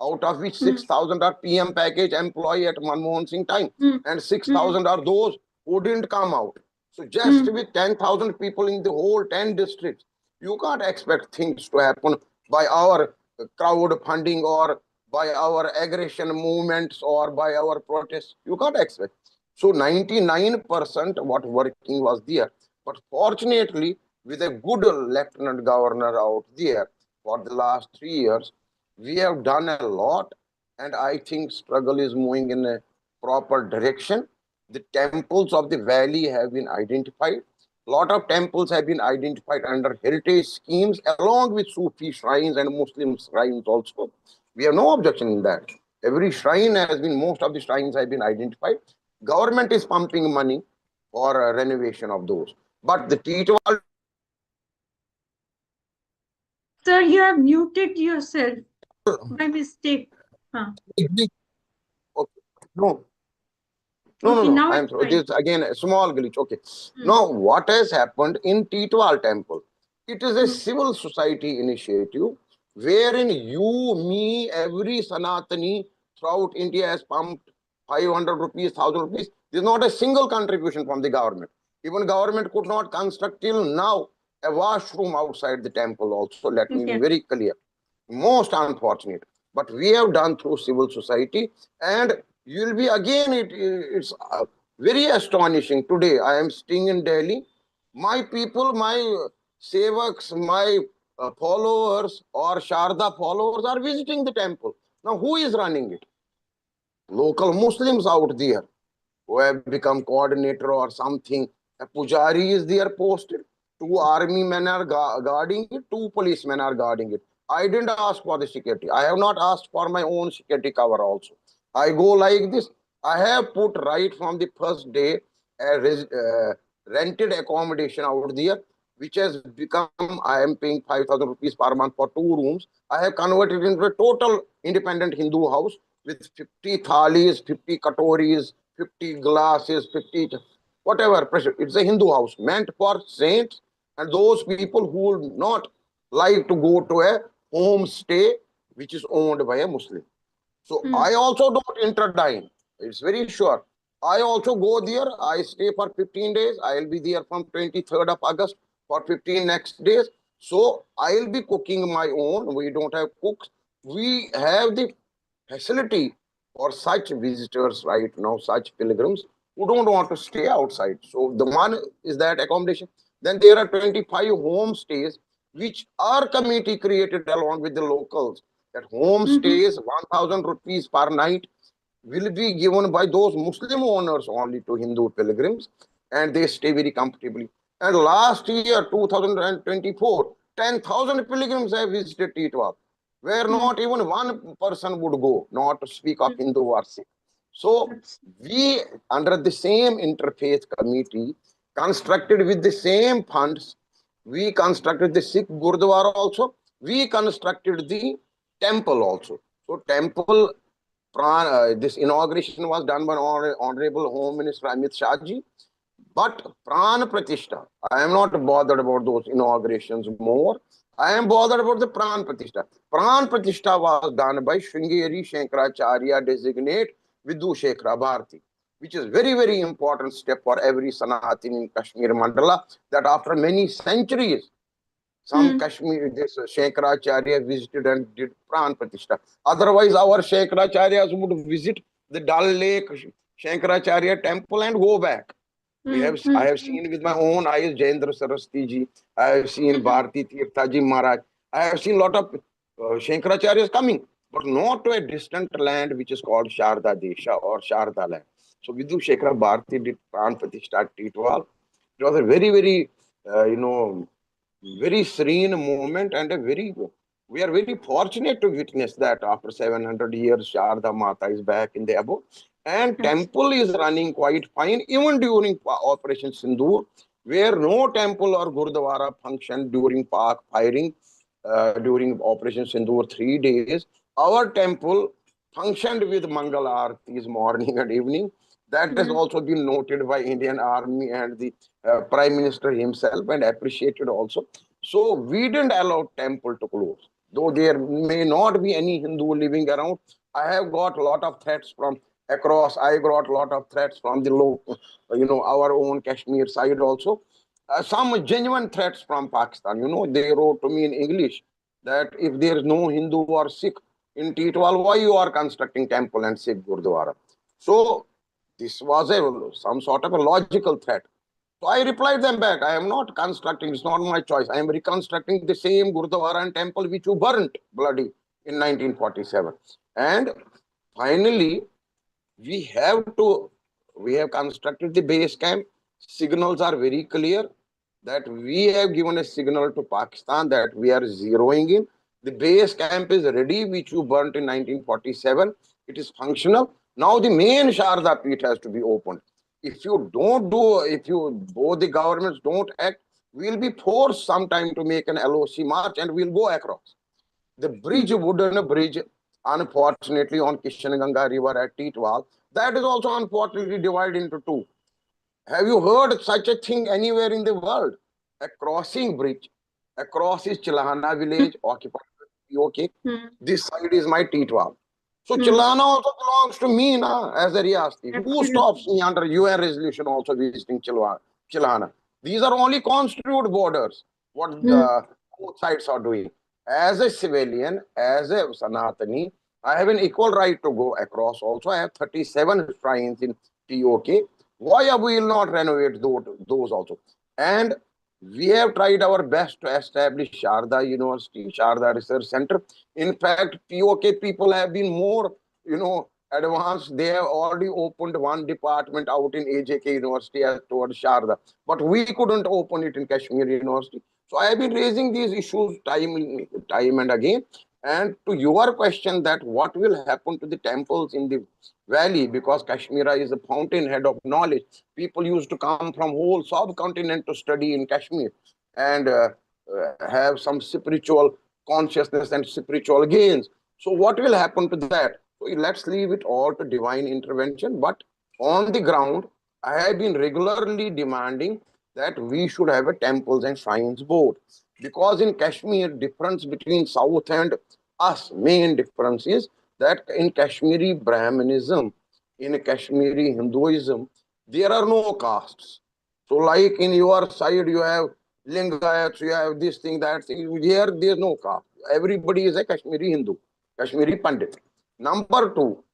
out of which 6,000 are PM package employee at Manmohan Singh time, and 6,000 are those who didn't come out. So just with 10,000 people in the whole 10 districts, you can't expect things to happen by our crowd funding or by our aggression movements or by our protests. You can't expect. So 99% what working was there. But fortunately, with a good lieutenant governor out there for the last 3 years, we have done a lot, and I think struggle is moving in a proper direction. The temples of the valley have been identified. A lot of temples have been identified under heritage schemes along with Sufi shrines and Muslim shrines also. We have no objection in that. Every shrine has been, most of the shrines have been identified. Government is pumping money for renovation of those. But the Titwal. Sir, you have muted yourself by mistake. Okay. No, no, no, Okay, no. now I it's am sorry. It fine. is again a small glitch. Okay. Now, what has happened in Titwal temple? It is a civil society initiative wherein you, me, every Sanatani throughout India has pumped 500 rupees, 1,000 rupees. There is not a single contribution from the government. Even government could not construct till now a washroom outside the temple also. Let me be Okay. very clear. Most unfortunate. But we have done through civil society, and you will be again, it's Very astonishing. Today, I am staying in Delhi. My people, my sevaks, my followers or Sharda followers are visiting the temple. Now, who is running it? Local Muslims out there who have become coordinator or something. A pujari is there posted. Two army men are guarding it. Two policemen are guarding it. I didn't ask for the security. I have not asked for my own security cover also. I go like this. I have put right from the first day a rented accommodation out there, which has become, I am paying 5,000 rupees per month for two rooms. I have converted into a total independent Hindu house with 50 thalis, 50 katoris, 50 glasses, 50 whatever pressure. It's a Hindu house meant for saints and those people who would not like to go to a homestay which is owned by a Muslim. So Hmm. I also don't interdine. It's very sure. I also go there. I stay for 15 days. I'll be there from 23rd of August for 15 next days. So I'll be cooking my own. We don't have cooks. We have the facility for such visitors right now, such pilgrims who don't want to stay outside. So the one is that accommodation. Then there are 25 homestays which our committee created along with the locals. That Mhm. homestays 1,000 rupees per night will be given by those Muslim owners only to Hindu pilgrims, and they stay very comfortably. And last year, 2024, 10,000 pilgrims have visited Titwa, where Hmm. not even one person would go, not to speak of Hmm. Hindu or Sikh. So Abs- we, under the same interfaith committee, constructed with the same funds, we constructed the Sikh Gurdwara also, we constructed the temple also. So temple this inauguration was done by Honorable Home Minister Amit Shah ji. But Pran Pratishtha, I am not bothered about those inaugurations more. I am bothered about the Pran Pratishtha. Pran Pratishtha was done by Shringeri Shankaracharya designate Vidhu Shekhara Bharati, which is very, very important step for every Sanatini in Kashmir Mandala, that after many centuries, some Hmm. Kashmir, this Shankaracharya visited and did Pran Pratishtha. Otherwise, our Shankaracharyas would visit the Dal Lake Shankaracharya temple and go back. Hmm. I Hmm. have seen with my own eyes Jayendra Saraswati ji. I have seen Mhm. Bharati Tirtha ji Maharaj. I have seen lot of Shankaracharyas coming, but not to a distant land which is called Sharda Desha or Sharda land. So Vidhu Shekhara Bharati did Pran Pratishtha at Titwal. It was a very, very, very serene moment and a very, we are very fortunate to witness that after 700 years, Sharda Mata is back in the abode. And Abs- temple is running quite fine, even during Operation Sindoor, where no temple or Gurdwara functioned during Pak firing, during Operation Sindoor 3 days. Our temple functioned with Mangal Aartis morning and evening. That has Hmm. also been noted by Indian Army and the Prime Minister himself and appreciated also. So we didn't allow temple to close. Though there may not be any Hindu living around, I have got a lot of threats from across. I got a lot of threats from the local, our own Kashmir side also. Some genuine threats from Pakistan. They wrote to me in English that if there is no Hindu or Sikh in Titwal, why you are constructing temple and Sikh Gurdwara? So this was some sort of a logical threat. So I replied them back, I am not constructing, it's not my choice. I am reconstructing the same Gurdwara and temple which you burnt bloody in 1947. And finally, we have to, we have constructed the base camp. Signals are very clear that we have given a signal to Pakistan that we are zeroing in. The base camp is ready, which you burnt in 1947. It is functional. Now the main Sharda Peeth has to be opened. If you don't do, if you both the governments don't act, we'll be forced sometime to make an LOC march and we'll go across. The Hmm. bridge, wooden bridge, unfortunately on Kishanganga River at Titwal, that is also unfortunately divided into two. Have you heard such a thing anywhere in the world? A crossing bridge. Across is Chilahana Hmm. village occupied by POK. Hmm. This side is my Titwal. So Hmm. Chilahana also belongs to me now as a Riyasti. Who stops Absolutely. me under UN resolution also visiting Chilahana? These are only construed borders. What Hmm. the both sides are doing. As a civilian, as a Sanatani, I have an equal right to go across also. I have 37 shrines in TOK. Why we will not renovate those also? And we have tried our best to establish Sharda University, Sharda Research Center. In fact, POK people have been more, advanced. They have already opened one department out in AJK University as towards Sharda, but we couldn't open it in Kashmir University. So I have been raising these issues time and again. And to your question that what will happen to the temples in the valley, because Kashmir is a fountainhead of knowledge. People used to come from whole subcontinent to study in Kashmir and have some spiritual consciousness and spiritual gains. So what will happen to that? So let's leave it all to divine intervention. But on the ground, I have been regularly demanding that we should have a temples and shrines board, because in Kashmir, difference between South and us, main difference is that in Kashmiri Brahminism, in Kashmiri Hinduism, there are no castes. So, like in your side, you have Lingayats, you have this thing, that thing. Here, there is no caste. Everybody is a Kashmiri Hindu, Kashmiri Pandit. Number two,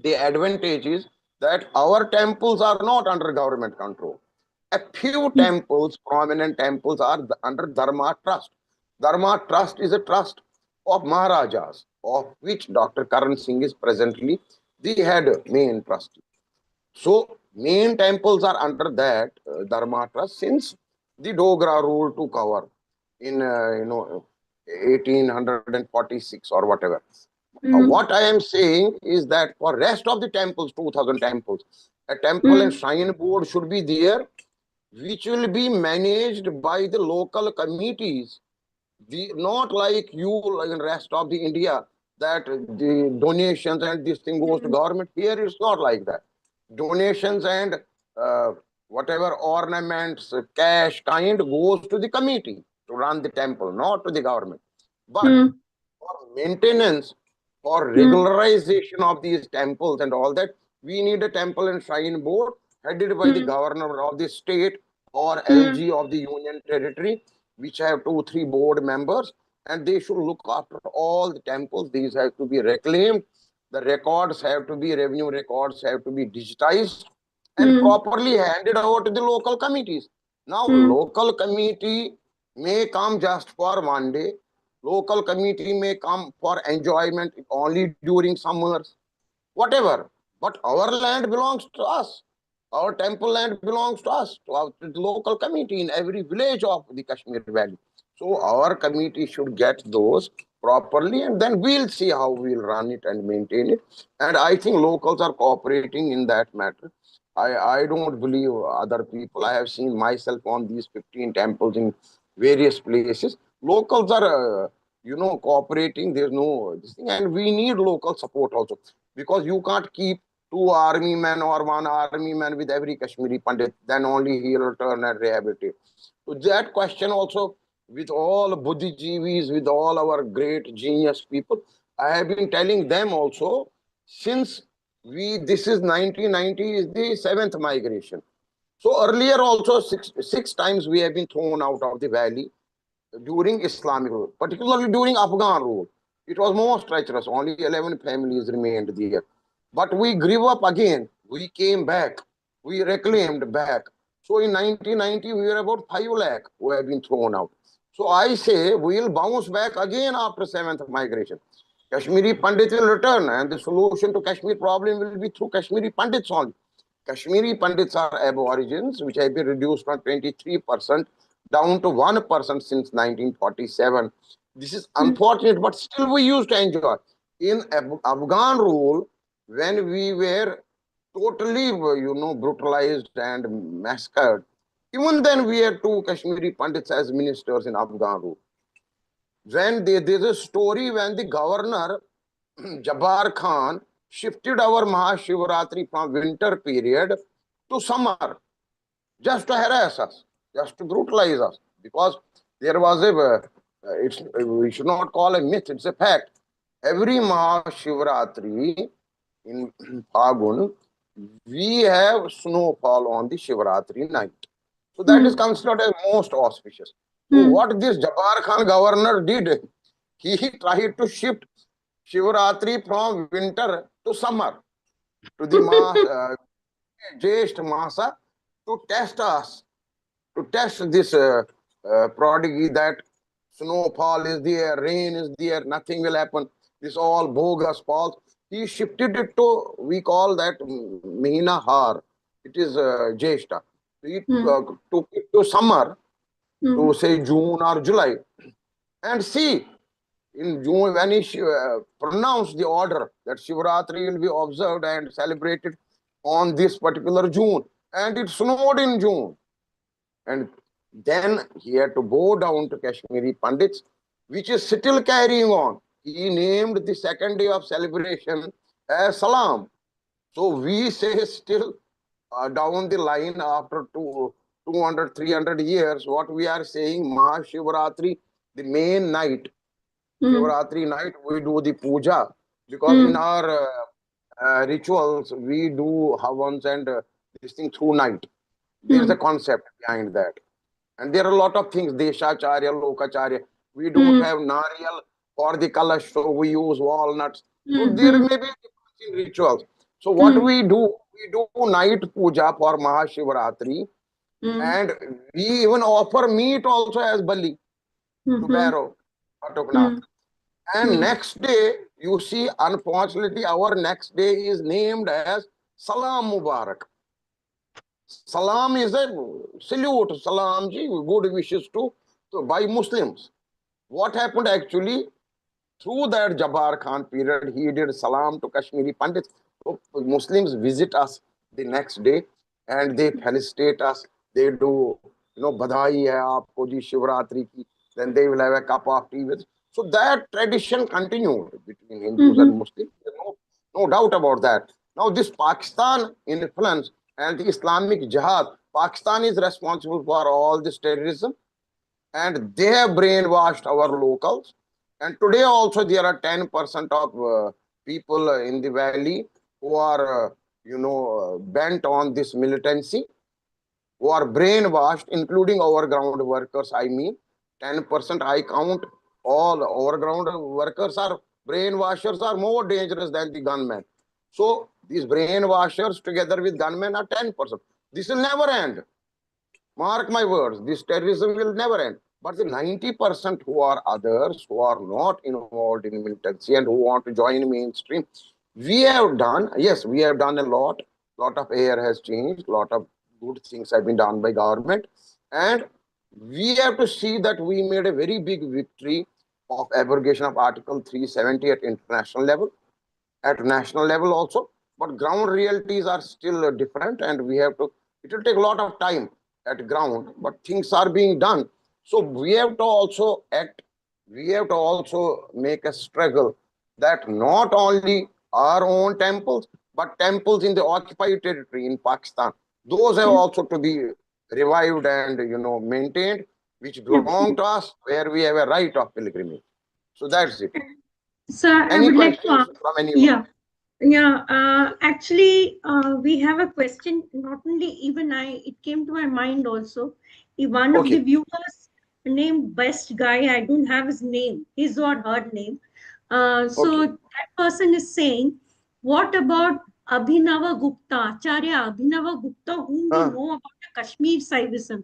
the advantage is that our temples are not under government control. A few temples, prominent temples, are under Dharma Trust. Dharma Trust is a trust of Maharajas, of which Dr. Karan Singh is presently the head main trustee. So, main temples are under that Dharma Trust since the Dogra rule took over in 1846 or whatever. What I am saying is that for rest of the temples, 2000 temples, a temple and shrine board should be there, which will be managed by the local committees. Not like you like in rest of the India, that the donations and this thing goes to government. Here it's not like that. Donations and uh, whatever ornaments, cash kind goes to the committee to run the temple, not to the government. But for maintenance, for regularization of these temples and all that, we need a temple and shrine board headed by the governor of the state or LG of the union territory, which have 2, 3 board members, and they should look after all the temples. These have to be reclaimed. The records have to be, revenue records have to be digitized and properly handed over to the local committees. Now, local committee may come just for one day. Local committee may come for enjoyment only during summers, whatever. But our land belongs to us. Our temple land belongs to the local committee in every village of the Kashmir Valley. So our committee should get those properly, and then we'll see how we'll run it and maintain it. And I think locals are cooperating in that matter. I don't believe other people. I have seen myself on these 15 temples in various places. Locals are, cooperating. There's no this thing, and we need local support also, because you can't keep 2 army men or 1 army man with every Kashmiri Pandit. Then only he'll return and rehabilitate. So that question also, with all Buddhijeevis, with all our great genius people, I have been telling them also, since this is 1990 is the 7th migration. So earlier also six times we have been thrown out of the valley during Islamic rule, particularly during Afghan rule. It was most treacherous. Only 11 families remained there. But we grew up again. We came back. We reclaimed back. So in 1990, we were about 5 lakh who have been thrown out. So I say we'll bounce back again after 7th migration. Kashmiri Pandits will return, and the solution to Kashmir problem will be through Kashmiri Pandits only. Kashmiri Pandits are aborigines, which have been reduced from 23% down to 1% since 1947. This is unfortunate, but still we used to enjoy. In Afghan rule, when we were totally, brutalized and massacred, even then we had 2 Kashmiri Pandits as ministers in Afghan rule. When there's a story when the governor, Jabbar Khan, shifted our Mahashivratri from winter period to summer, just to harass us, just to brutalize us, because there was we should not call a myth, it's a fact. Every Mahashivratri in Phagun, we have snowfall on the Shivratri night. So that is considered as most auspicious. So what this Jabbar Khan governor did, he tried to shift Shivratri from winter to summer, to the Jyesht Masa to test us, to test this prodigy that snowfall is there, rain is there, nothing will happen. This all bogus false. He shifted it to, we call that Mihina Har. It is Jyeshta. He Hmm. took it to summer, Hmm. to say June or July. And see, in June, when he pronounced the order that Shivratri will be observed and celebrated on this particular June, and it snowed in June. And then he had to bow down to Kashmiri Pandits, which is still carrying on. He named the second day of celebration as Salam. So we say still down the line after 200, 300 years, what we are saying, Mahashivratri, the main night, Hmm. Shivratri night, we do the puja because in Hmm. our rituals, we do havans and this thing through night. There is Hmm. a concept behind that. And there are a lot of things, Deshacharya, Lokacharya. We don't Hmm. have Nariyal or the Kalash, so we use walnuts. So Hmm. there Hmm. may be difference in rituals. So what Hmm. we do night puja for Mahashivratri, Hmm. and we even offer meat also as bali Hmm. to Hmm. Bhairav or to Nath. Hmm. And Hmm. next day, you see, unfortunately, our next day is named as Salam Mubarak. Salam is a salute, Salam ji, good wishes to by Muslims. What happened actually through that Jabbar Khan period, he did Salam to Kashmiri Pandits. So Muslims visit us the next day and they felicitate us. They do, Badhai hai aapko ji Shivratri ki. Then they will have a cup of tea with. So that tradition continued between Hindus and Hmm. Muslims. There's no doubt about that. Now, this Pakistan influence and the Islamic Jihad, Pakistan is responsible for all this terrorism and they have brainwashed our locals. And today also there are 10% of people in the valley who are, bent on this militancy, who are brainwashed, including our ground workers. I mean, 10% I count all our ground workers are brainwashers are more dangerous than the gunmen. So these brainwashers together with gunmen are 10%. This will never end. Mark my words, this terrorism will never end. But the 90% who are others, who are not involved in militancy and who want to join mainstream, we have done, yes, we have done a lot. Lot of air has changed, lot of good things have been done by government. And we have to see that we made a very big victory of abrogation of Article 370 at international level, at national level also, but ground realities are still different and we have to, it will take a lot of time at ground, but things are being done. So we have to also act, we have to also make a struggle that not only our own temples, but temples in the occupied territory in Pakistan, those have Yes. also to be revived and maintained, which belong to Absolutely. us, where we have a right of pilgrimage. So that's it. So I Any would like to questions ask, from anyone? yeah, yeah. Actually, we have a question. Not only even I, it came to my mind also. One of the Okay. viewers named Best Guy. I don't have his name, his or her name. So Okay. that person is saying, what about Abhinava Gupta, Acharya Abhinava Gupta, whom we Ah, know about the Kashmir Saivism,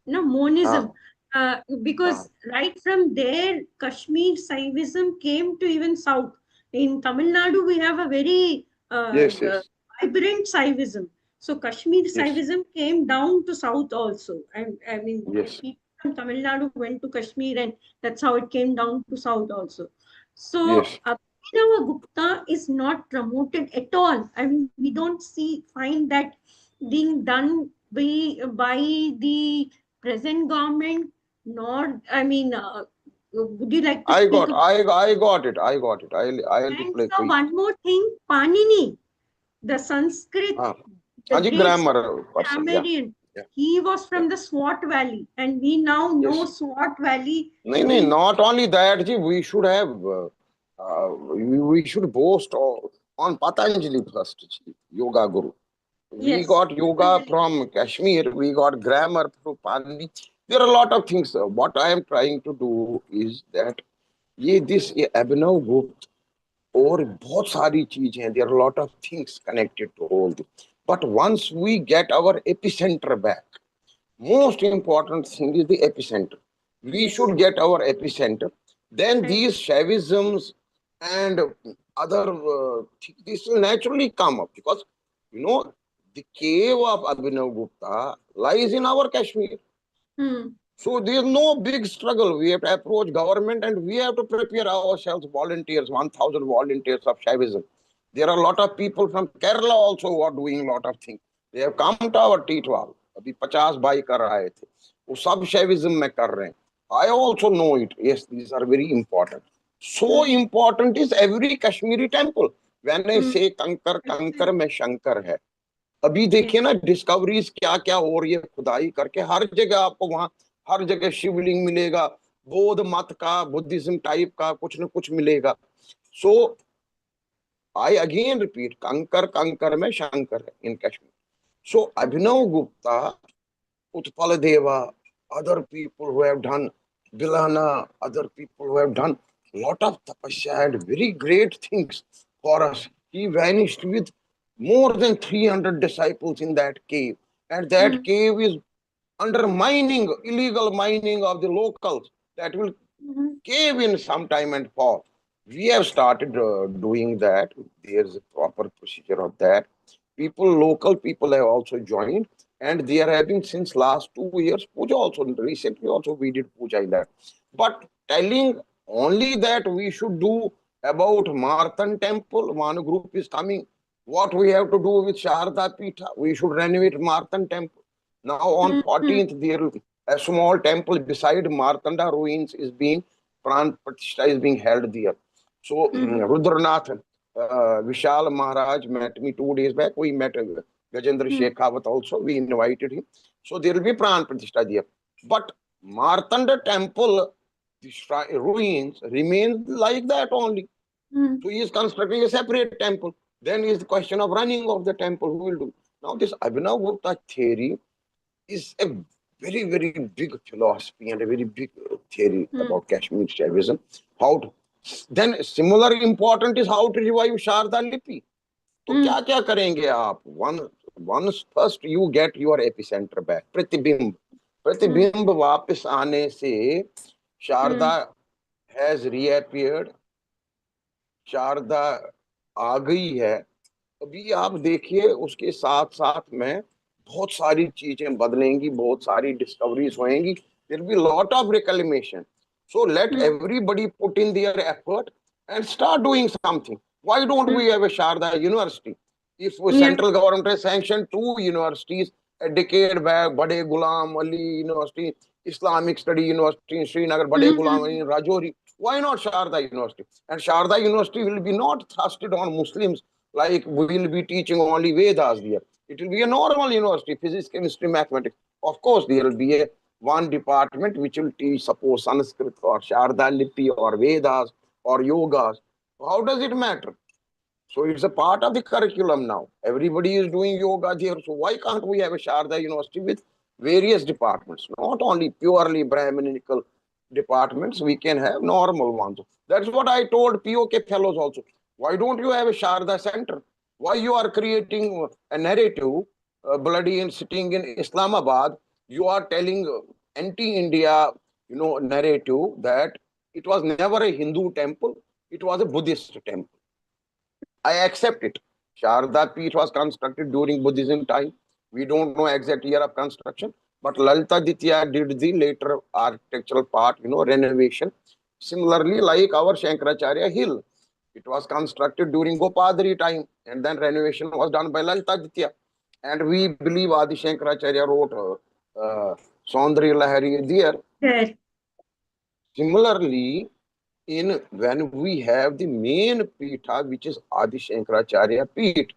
Monism, ah, because ah. right from there, Kashmir Saivism came to even south. In Tamil Nadu, we have a very Yes, yes, vibrant Saivism. So Kashmir yes, Saivism came down to south also. I mean, yes, people from Tamil Nadu went to Kashmir, and that's how it came down to south also. So yes. Abhinav Gupta is not promoted at all. I mean, we don't find that being done by the present government. Nor, I mean, would you like to I speak got, about? I got it. I got it. I'll And reply so quick. one more thing, Panini, the Sanskrit, Ah, the Anji great grammar person. Yeah, grammarian, yeah, he was yeah. from the Swat Valley, and we now know Yes. Swat Valley No, no, being not only that, ji, we should have, we should boast on Patanjali first, ji, Yoga Guru. We yes, got yoga Patanjali. from Kashmir, we got grammar from Panini. There are a lot of things. What I am trying to do is that ये अभिनव गुप्त और बहुत सारी चीजें हैं, there are lot of things connected to all this, But once we get our epicenter back, most important thing is the epicenter. We Yes. should get our epicenter. Then Right. these Shaivisms and other this will naturally come up because you know the cave of Abhinav Gupta lies in our Kashmir. Hmm. So there's no big struggle. We have to approach government and we have to prepare ourselves, volunteers, 1,000 volunteers of Shaivism. There are a lot of people from Kerala also who are doing a lot of things. They have come to our T12. अभी 50 भाई कर रहे थे वो सब शैविज्म में कर रहे हैं. I also know it. Yes, these are very important. So Hmm. important is every Kashmiri temple. When I Hmm. say कंकर कंकर में शंकर है. अभी देखिए Yes. ना डिस्कवरीज क्या क्या हो रही है खुदाई करके हर जगह आपको वहां हर जगह शिवलिंग मिलेगा बौद्ध मत का बुद्धिज्म टाइप का कुछ न कुछ मिलेगा सो आई अगेन रिपीट कंकर कंकर में शंकर है इन कश्मीर सो अभिनव गुप्ता उत्पल देवा other people who have done Bilana, other people who have done lot of tapasya and very great things for us. He vanished with more than 300 disciples in that cave. And that Hmm. cave is undermining, illegal mining of the locals that will Hmm. cave in sometime and fall. We have started doing that. There's a proper procedure of that. People, local people have also joined, and they are having since last 2 years puja also. Recently also we did puja in that. But telling only that we should do about Marthan temple, one group is coming. What we have to do with Sharda Peetha? We should renovate Marthan temple. Now on Hmm. Hmm. 14th, there will be a small temple beside Martanda ruins is being Pran Pratishtha is being held there. So Hmm. Rudranath Vishal Maharaj met me 2 days back. We met Gajendra Hmm. Shekhawat also. We invited him. So there will be Pran Pratishtha there. But Martanda temple, the ruins remain like that only. Hmm. So he is constructing a separate temple. Then is the question of running of the temple. Who will do? Now this Abhinav Gupta theory is a very, very big philosophy and a very big theory Hmm. about Kashmir Shaivism. How to, then similar important is how to revive Sharda Lipi. तो Hmm. क्या क्या करेंगे आप once first you get your epicenter back प्रतिबिंब Hmm. प्रतिबिंब वापस आने से Hmm. Sharda has reappeared Sharda आ गई है अभी आप देखिए उसके साथ साथ में बहुत सारी चीजें बदलेंगी बहुत सारी डिस्कवरीज होंगी there be lot of reclamation so let Hmm. Everybody put in their effort and start doing something why don't Hmm. We have a Sharda university if Yeah. Central government has sanctioned 2 universities a decade back बड़े Ghulam Ali university Islamic Study University in Srinagar, Bade Hmm. Gulam Hmm. in Rajouri. Why not Sharda University? And Sharda University will be not thrusted on Muslims like we will be teaching only Vedas there. It will be a normal university, physics, chemistry, mathematics. Of course, there will be a one department which will teach, suppose, Sanskrit or Sharda Lipi or Vedas or yogas. How does it matter? So it's a part of the curriculum now. Everybody is doing yoga there. So why can't we have a Sharda University with various departments? Not only purely Brahminical departments, we can have normal ones. That's what I told POK fellows also. Why don't you have a Sharda Center? Why you are creating a narrative, bloody and sitting in Islamabad? You are telling anti-India, narrative that it was never a Hindu temple. It was a Buddhist temple. I accept it. Sharda Peeth was constructed during Buddhism time. We don't know exact year of construction, but Lalita Ditya did the later architectural part, renovation. Similarly, like our Shankaracharya Hill, it was constructed during Gopadri time, and then renovation was done by Lalita Ditya. And we believe Adi Shankaracharya wrote Saundari Lahari there. Correct. Similarly, in when we have the main Pitha, which is Adi Shankaracharya Peeth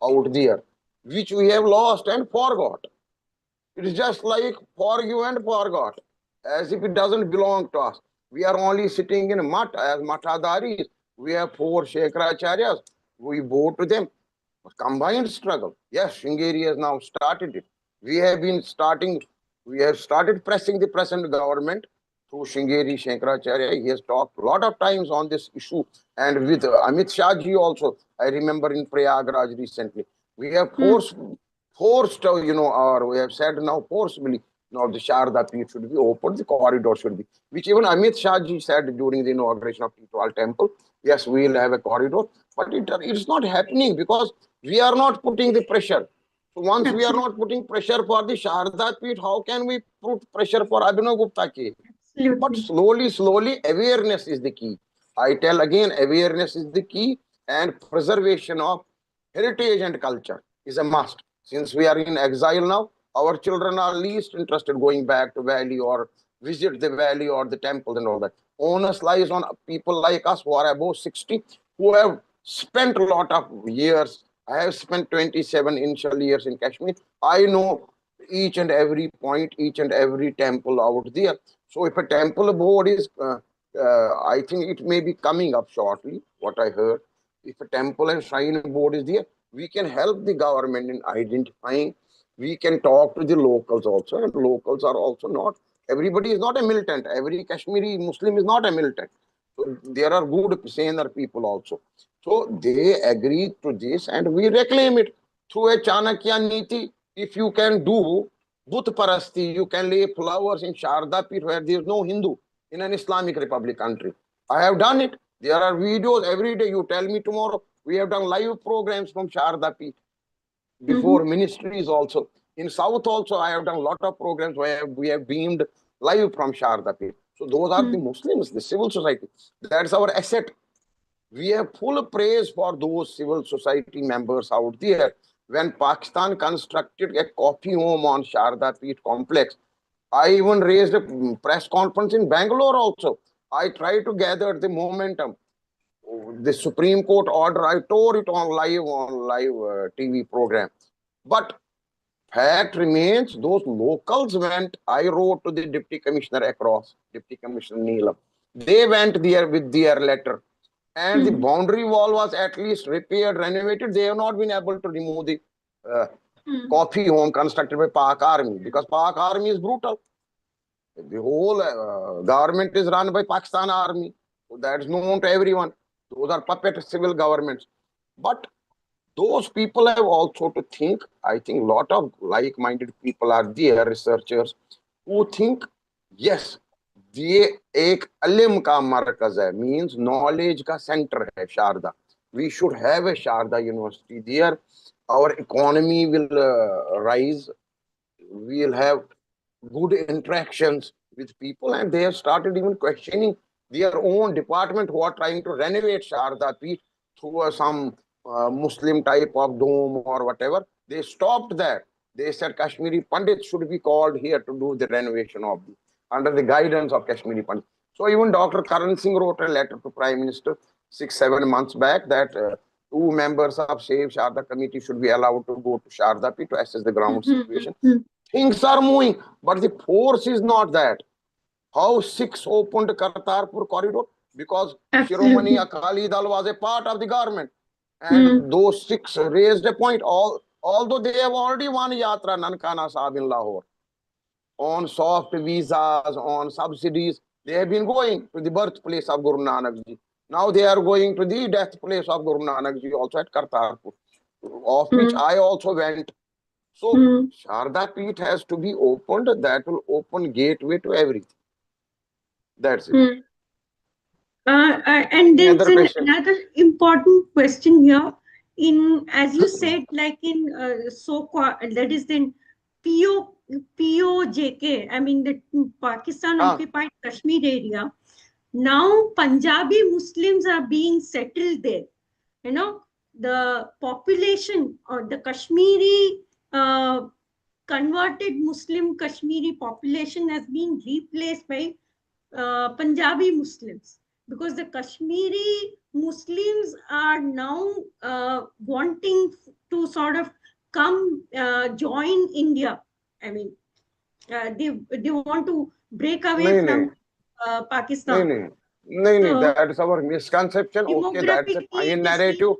out there, which we have lost and forgot. It is just like forgive and forgot, as if it doesn't belong to us. We are only sitting in mat as matadaris. We have 4 Shankaracharyas. We bow to them. Combined struggle. Yes, Shingeri has now started it. We have been starting, we have started pressing the present government through Shingeri Shankaracharya. He has talked a lot of times on this issue and with Amit Shah ji also. I remember in Prayagraj recently. We have mm, forced, or we have said now forcibly, now the Sharda Peeth should be opened, the corridor should be, which even Amit Shah ji said during the inauguration of Titwal temple. Yes, we will have a corridor, but it's not happening because we are not putting the pressure. So once we are absolutely. not putting pressure for the Sharda Peeth, how can we put pressure for Abhinav Gupta case? But Absolutely. slowly, awareness is the key. I tell again, awareness is the key, and preservation of heritage and culture is a must. Since we are in exile now, our children are least interested going back to valley or visit the valley or the temples and all that. Onus lies on people like us who are above 60, who have spent a lot of years. I have spent 27 initial years in Kashmir. I know each and every point, each and every temple out there. So if a temple board is, I think it may be coming up shortly, what I heard. If a temple and shrine board is there, we can help the government in identifying. We can talk to the locals also, and locals are also not, everybody is not a militant. Every Kashmiri Muslim is not a militant. So there are good, saner people also. So they agree to this and we reclaim it through a Chanakya Niti. If you can do Buddh Parasti, you can lay flowers in Sharda Peeth where there is no Hindu in an Islamic Republic country. I have done it. There are videos every day. You tell me tomorrow. We have done live programs from Sharda Peeth before Mm-hmm. ministries also. In South also, I have done a lot of programs where we have beamed live from Sharda Peeth. So those are the Mm, Muslims, the civil society. That's our asset. We have full praise for those civil society members out there. When Pakistan constructed a coffee home on Sharda Peeth complex, I even raised a press conference in Bangalore also. I tried to gather the momentum. The Supreme Court order, I tore it on live TV program. But fact remains, those locals went. I wrote to the deputy commissioner across, deputy commissioner Neelam. They went there with their letter, and the mm, boundary wall was at least repaired, renovated. They have not been able to remove the uh, mm, coffee home constructed by Pak Army because Pak Army is brutal. The whole government is run by Pakistan Army. So that's known to everyone. Those are puppet civil governments. But those people have also to think. I think a lot of like-minded people are there, researchers, who think, yes, ये एक इल्म का मरकज है, means knowledge का center है Sharda. We should have a Sharda University there. Our economy will rise. We'll have good interactions with people, and they have started even questioning their own department who are trying to renovate Sharda Peeth through some Muslim type of dome or whatever. They stopped that. They said Kashmiri Pandits should be called here to do the renovation of the under the guidance of Kashmiri Pandits. So even Dr. Karan Singh wrote a letter to Prime Minister 6-7 months back that two members of Save Sharda committee should be allowed to go to Sharda Peeth to assess the ground mm, situation. mm. Things are moving, but the force is not that. How Sikhs opened Kartarpur corridor? Because Shiromani Absolutely. Akali Dal was a part of the government. Mm, And those Sikhs raised a point. Although they have already won Yatra Nankana Sahib in Lahore on soft visas, on subsidies, they have been going to the birthplace of Guru Nanak Ji. Now they are going to the death place of Guru Nanak Ji also at Kartarpur, of which mm, I also went. So mm, Sharda Peeth has to be opened. That will open gateway to everything. That's it. mm. And Any there's other questions? another important question here. In as you said, like in that is then PO POJK. I mean the Pakistan Ah, occupied Kashmir area. Now Punjabi Muslims are being settled there. You know, the population or the Kashmiri converted Muslim Kashmiri population has been replaced by Punjabi Muslims because the Kashmiri Muslims are now wanting to sort of come join India. I mean, they want to break away nahi, nahi, from nahi, Pakistan. nahi. Nahi, nahi, So that is our misconception. Okay, that's a demographically, fine they see. narrative.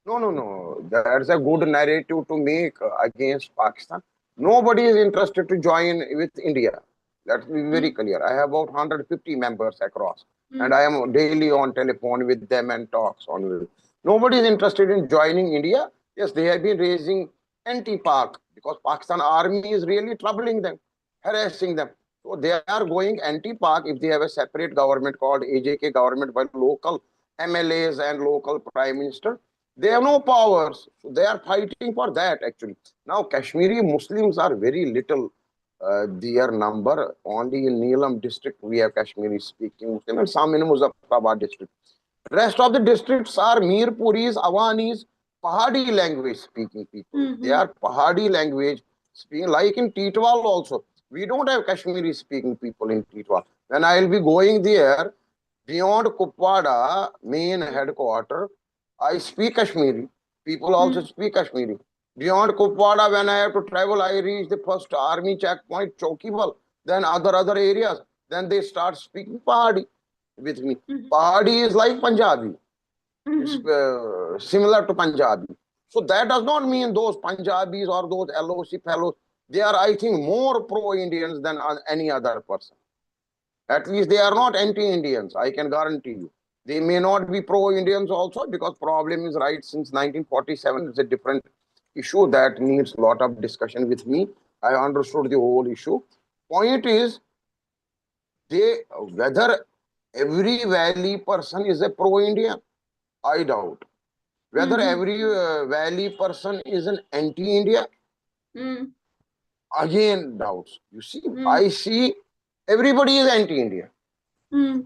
No, no, no. That's a good narrative to make against Pakistan. Nobody is interested to join with India. Let's be very Mm, clear. I have about 150 members across, and mm, I am daily on telephone with them and talks on. Nobody is interested in joining India. Yes, they have been raising anti-Pak because Pakistan army is really troubling them, harassing them. So they are going anti-Pak if they have a separate government called AJK government by local MLAs and local prime minister. They have no powers. So they are fighting for that actually. Now Kashmiri Muslims are very little. Their number only in Neelam district we have Kashmiri speaking Muslim and some in Muzaffarabad district. Rest of the districts are Mirpuris, Awanis, Pahadi language speaking people. They Mm-hmm. are Pahadi language speaking, like in Titwal also. We don't have Kashmiri speaking people in Titwal. When I will be going there, beyond Kupwada, main headquarter, I speak Kashmiri. People also Mm-hmm. speak Kashmiri. Beyond Kupwada, when I have to travel, I reach the first army checkpoint, Chokibal, then other areas. Then they start speaking Pahadi with me. Pahadi is like Punjabi. It's Mm-hmm. similar to Punjabi. So that does not mean those Punjabis or those LOC fellows, they are, I think, more pro-Indians than any other person. At least they are not anti-Indians, I can guarantee you. They may not be pro-Indians also because problem is right since 1947. It's a different issue that needs a lot of discussion with me. I understood the whole issue. Point is, they whether every valley person is a pro-Indian, I doubt. Whether Mm-hmm. every valley person is an anti-India, Mm-hmm. again doubts. You see, Mm-hmm. I see everybody is anti-India, Mm-hmm.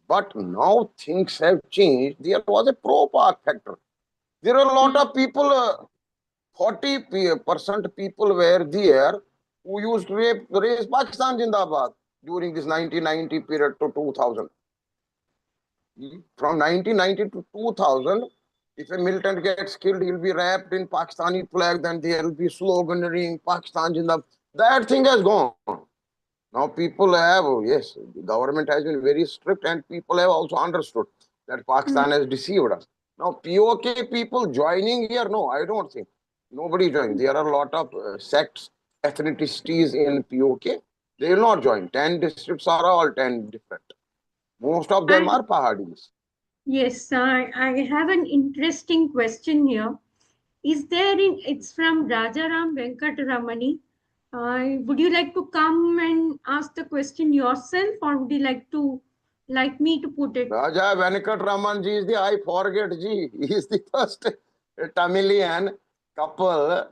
but now things have changed. There was a pro-Pak factor. There are a lot of people, 40% people were there who used to raise Pakistan Jindabad during this 1990 period to 2000. From 1990 to 2000, if a militant gets killed, he'll be wrapped in Pakistani flag, then there will be sloganeering, Pakistan Jindabad. That thing has gone. Now people have, yes, the government has been very strict and people have also understood that Pakistan has deceived us. Now POK people joining here, no, I don't think. Nobody joined. There are a lot of sects, ethnicities in POK. They will not join. 10 districts are all 10 different. Most of them I are Pahadis. Yes, I have an interesting question here. Is there in it's from Rajaram Venkataramani. Would you like to come and ask the question yourself, or would you like me to put it? Raja Venkat Raman ji is the, I forget ji, he is the first Tamilian couple,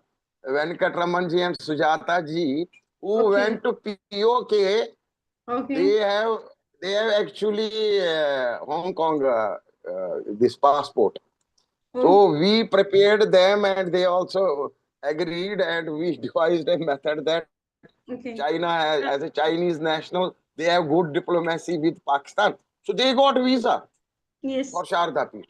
Venkat Raman ji and Sujata ji, who Okay, went to POK. They okay, have they have actually Hong Kong this passport. oh, So we prepared them and they also agreed and we devised a method that China okay. has, as a Uh, Chinese national, they have good diplomacy with Pakistan. So they got visa for yes, Sharda Peeth.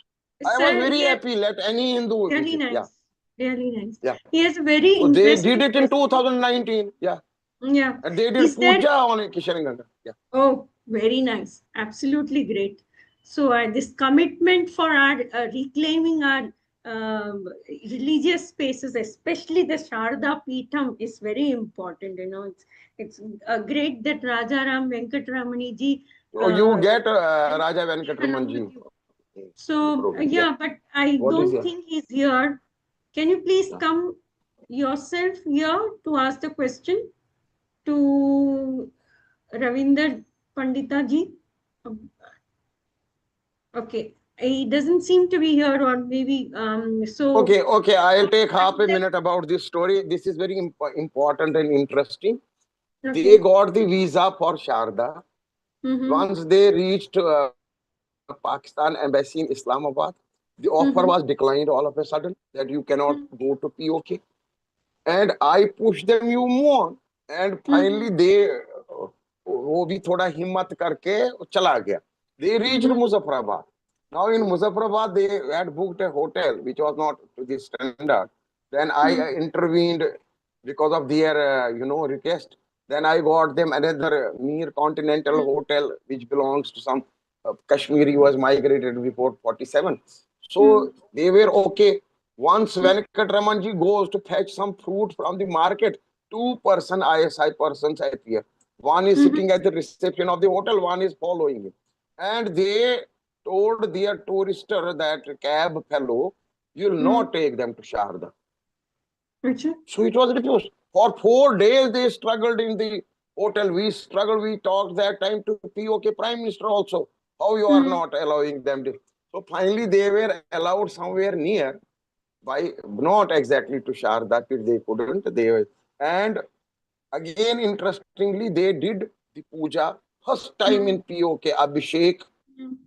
I was sir. very Yeah, happy. Let any Hindu really visit. Yeah, nice, really nice. yeah. He has a very So they did interesting it in question. 2019. Yeah, Yeah, and they did is there? puja on Kishanganj. Yeah. Oh, very nice. Absolutely great. So, this commitment for our reclaiming our religious spaces, especially the Sharda Peetham, is very important. It's great that Rajaram Venkatramani ji So you get went Raja Venkatraman along ji with you. in the So, program. Yeah. yeah, but I What is don't your? think he's here. Can you please Yeah. come yourself here to ask the question to Ravinder Pandita ji? Okay, he doesn't seem to be here, or maybe so. Okay. I'll take I half would a like. minute about this story. This is very important and interesting. They Okay. got the visa for Sharda. Mm-hmm. Once they reached Pakistan embassy in Islamabad, the offer was Mm-hmm. declined all of a sudden that you cannot Mm-hmm. go to POK. And I pushed them, you move on. And Mm-hmm. finally they वो भी थोड़ा हिम्मत करके चला गया. They reached Mm-hmm. Muzaffarabad. Now in Muzaffarabad they had booked a hotel which was not to the standard. Then I intervened because of their request. Then I got them another near Continental hotel which belongs to some Kashmiri was migrated before 47. Mm-hmm. So they were okay. Once Venkatramanji goes to fetch some fruit from the market, two ISI persons appear. One is Mm-hmm. sitting at the reception of the hotel, one is following him. And they told their tourister, that cab fellow, You will not take them to Sharda. Achha. So it was refused. For 4 days, they struggled in the hotel. We struggled. We talked that time to POK Prime Minister also. How you are Hmm. not allowing them to. So finally, they were allowed somewhere near, by not exactly to Sharda Peeth. They couldn't. And again, interestingly, they did the puja first time Hmm. in POK Abhishek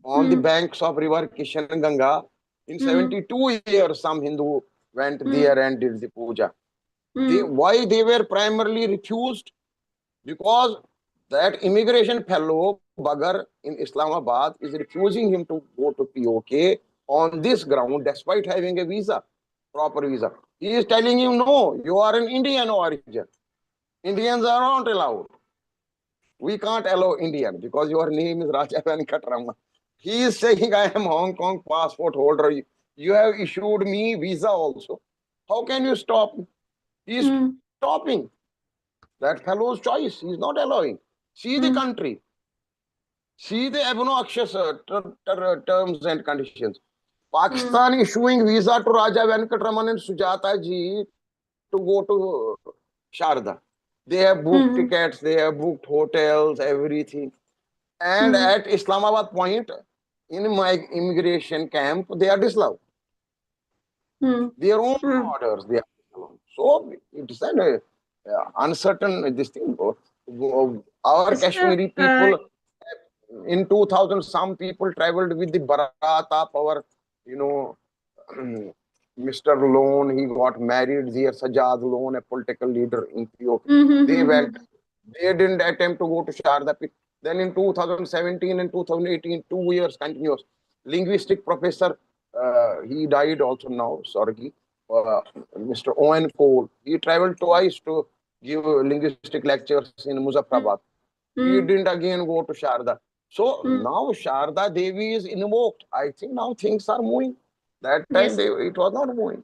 on the Hmm. banks of river Kishan Ganga. In Hmm. 72 years, some Hindu went Hmm. there and did the puja. Hmm. Why they were primarily refused? Because that immigration fellow Bagar in Islamabad is refusing him to go to POK on this ground, despite having a visa, proper visa. He is telling him, no, you are an Indian origin. Indians are not allowed. We can't allow Indian because your name is Raja Venkatramana. He is saying, I am Hong Kong passport holder. You have issued me visa also. How can you stop me? He is Hmm. stopping. That fellow's choice. He is not allowing. See the Hmm. country. See the obnoxious terms and conditions. Hmm. Pakistan issuing visa to Raja Venkatraman and Sujata ji to go to Sharda. They have booked tickets, Hmm. they have booked hotels, everything. And Hmm. at Islamabad point, in my immigration camp, they are disallowed. Hmm. Their own Hmm. orders, they are disallowed. So it's an uncertain this thing. Our Sir, Kashmiri people in 2000, some people traveled with the Barat of our, you know, Mr. Lone. He got married there. Sajad Lone, a political leader in POK. They went. hmm. They didn't attempt to go to Sharda Peeth. Then in 2017 and 2018, 2 years continuous. Linguistic professor, he died also now, sorry. Uh, Mr. Owen Cole. He traveled twice to give linguistic lectures in Muzaffarabad. Hmm. He Hmm. didn't again go to Sharda. So Hmm. now Sharda Devi is invoked. I think now things are moving. That time Yes. it was not moving.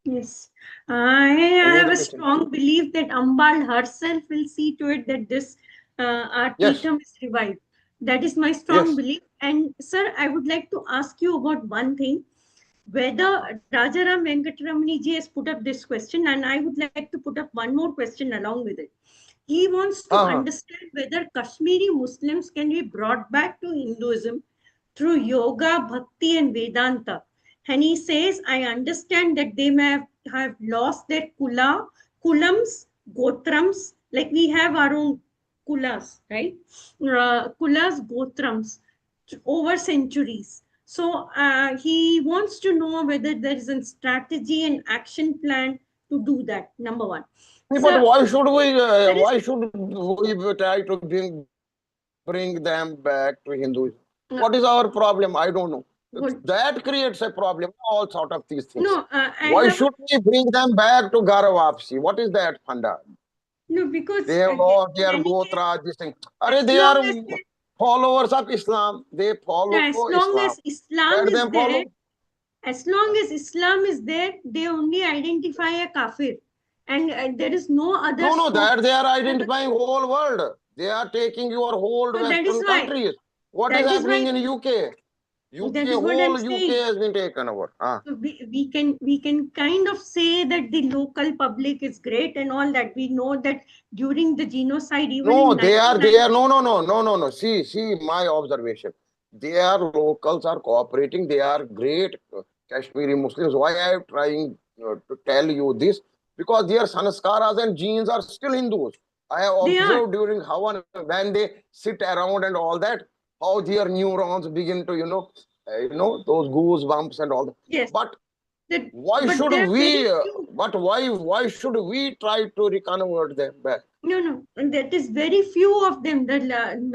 Yes, I Any have other a question? strong belief that Ambal herself will see to it that this Yes, Arthetum is revived. That is my strong yes. belief. And sir, I would like to ask you about one thing. Whether Rajaram Venkatramani ji has put up this question, and I would like to put up one more question along with it. He wants to Uh-huh. understand whether Kashmiri Muslims can be brought back to Hinduism through yoga, bhakti, and Vedanta. And he says, I understand that they may have lost their kulams, gotrams, like we have our own kulas, right? Kulas, gotrams over centuries. So he wants to know whether there is a strategy and action plan to do that. Number one. But So there is why should we try to bring them back to Hinduism? What is our problem? I don't know. That what creates a problem. All sort of these things. no, Why I should have we bring them back to Garavapsi? What is that funda? no They because have lost in their any case, gotra, this thing. as They long are as followers of Islam. They follow as long Islam. as Islam Let is them there, follow. as long as Islam is there, they only identify a kafir, and there is no other No, scope. that they are For the, identifying whole world. They are taking your whole so that is Western why countries. What is that is happening why in UK? UK, that is what I'm whole UK saying. has been taken over. So we can kind of say that the local public is great and all that. We know that during the genocide, even No, in they are, 1990. no. See, my observation. They are locals are cooperating. They are great Kashmiri Muslims. Why I am trying to tell you this? Because their sanskaras and genes are still Hindus. I have They are. observed during Havan when they sit around and all that, how their neurons begin to, those goosebumps and all that. Yes. But That, why but should there are very we? few. But why should we try to reconvert them back? No, no, and that is very few of them. The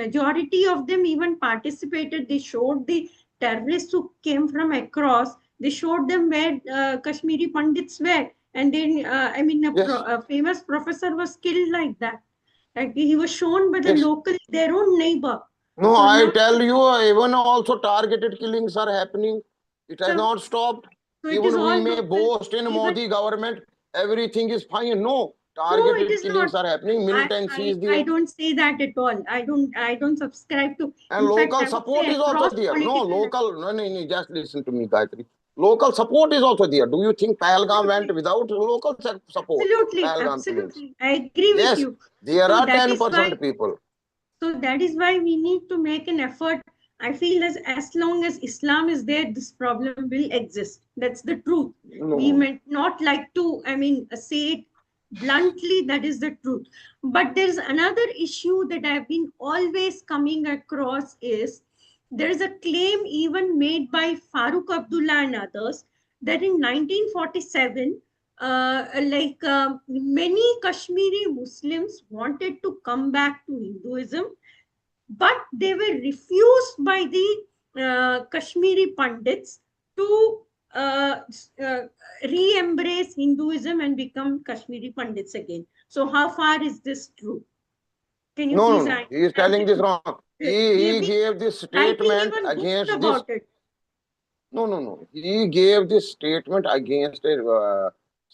majority of them even participated. They showed the terrorists who came from across. They showed them where Kashmiri Pandits were, and then I mean, Yes, a famous professor was killed like that. Like he was shown by the yes. local, their own neighbor. No, So I now, tell you, even also targeted killings are happening. It has so, not stopped. so it is Even we all may local. boast in Even Modi government, everything is fine. No, no, it targeted is not. killings are happening. Militancy is I there. don't say that at all. I don't subscribe to. And In fact, local I would support say is also across there. No, political. local, no, just listen to me, Gayatri. Local support is also there. Do you think Pahalgam went without local support? Absolutely, Pahalgam killings. absolutely. I agree with Yes, you. there So are that is why 10% people. So that is why we need to make an effort. I feel as long as Islam is there, this problem will exist. That's the truth. We No, might not like to, say it bluntly, that is the truth. But there's another issue that I've been always coming across is there is a claim even made by Farooq Abdullah and others that in 1947, many Kashmiri Muslims wanted to come back to Hinduism, but they were refused by the Kashmiri Pandits to re embrace Hinduism and become Kashmiri Pandits again. So, how far is this true? Can you no, no, please no. He is telling this imagine? wrong. We have He been gave this writing statement even books against this. about it. No, no, no. He gave this statement against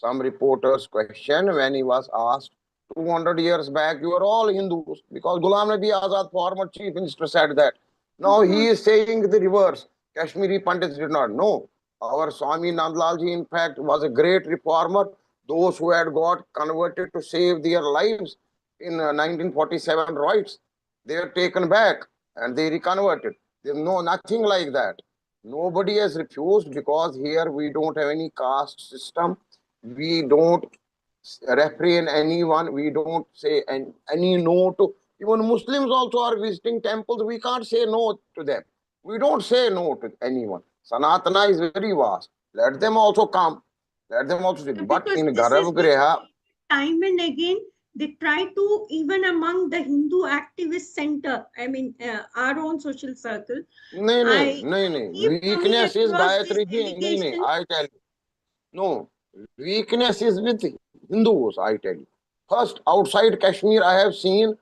some reporter's question when he was asked 200 years back, you are all Hindus, because Ghulam Nabi Azad, former chief minister, said that. Now he Mhm. is saying the reverse. Kashmiri Pandits did not know. Our Swami Nandlal ji, in fact, was a great reformer. Those who had got converted to save their lives in 1947 riots, they are taken back and they reconverted. There's no nothing like that. Nobody has refused, because here we don't have any caste system. We don't refrain anyone. We don't say any no to. Even Muslims also are visiting temples. We can't say no to them. We don't say no to anyone. Sanatana is very vast. Let them also come. Let them also sit. But Because in this has Garav been Griha, time and again. They try to, even among the Hindu activist center, our own social circle, nahi, nahi, I nahi, nahi. keep coming Weakness is across this Gayatri ji. Nahi, nahi. allegation. I tell you. No, weakness is with Hindus, I tell you. First, outside Kashmir, I have seen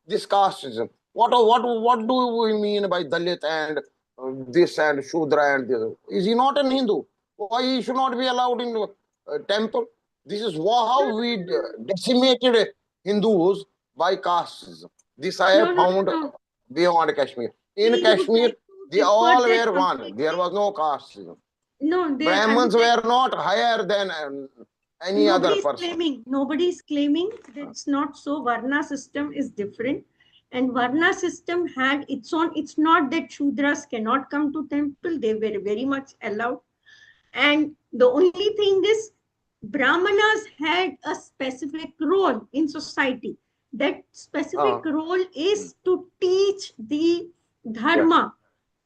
this casteism. What do we mean by Dalit and this and Shudra and this? Is he not an Hindu? Why he should not be allowed in temple? This is No, how we decimated Hindus by casteism. This I no, have no, no, found no. beyond Kashmir. In See, you try Kashmir, they to all differ there were one. There completely. was no casteism. No, there, I would Brahmins like were not higher than any other nobody is person. claiming, nobody is claiming that it's not so. Varna system is different. And Varna system had its own, it's not that Shudras cannot come to temple, they were very much allowed. And the only thing is, Brahmanas had a specific role in society. That specific Uh, role is to teach the yes, dharma,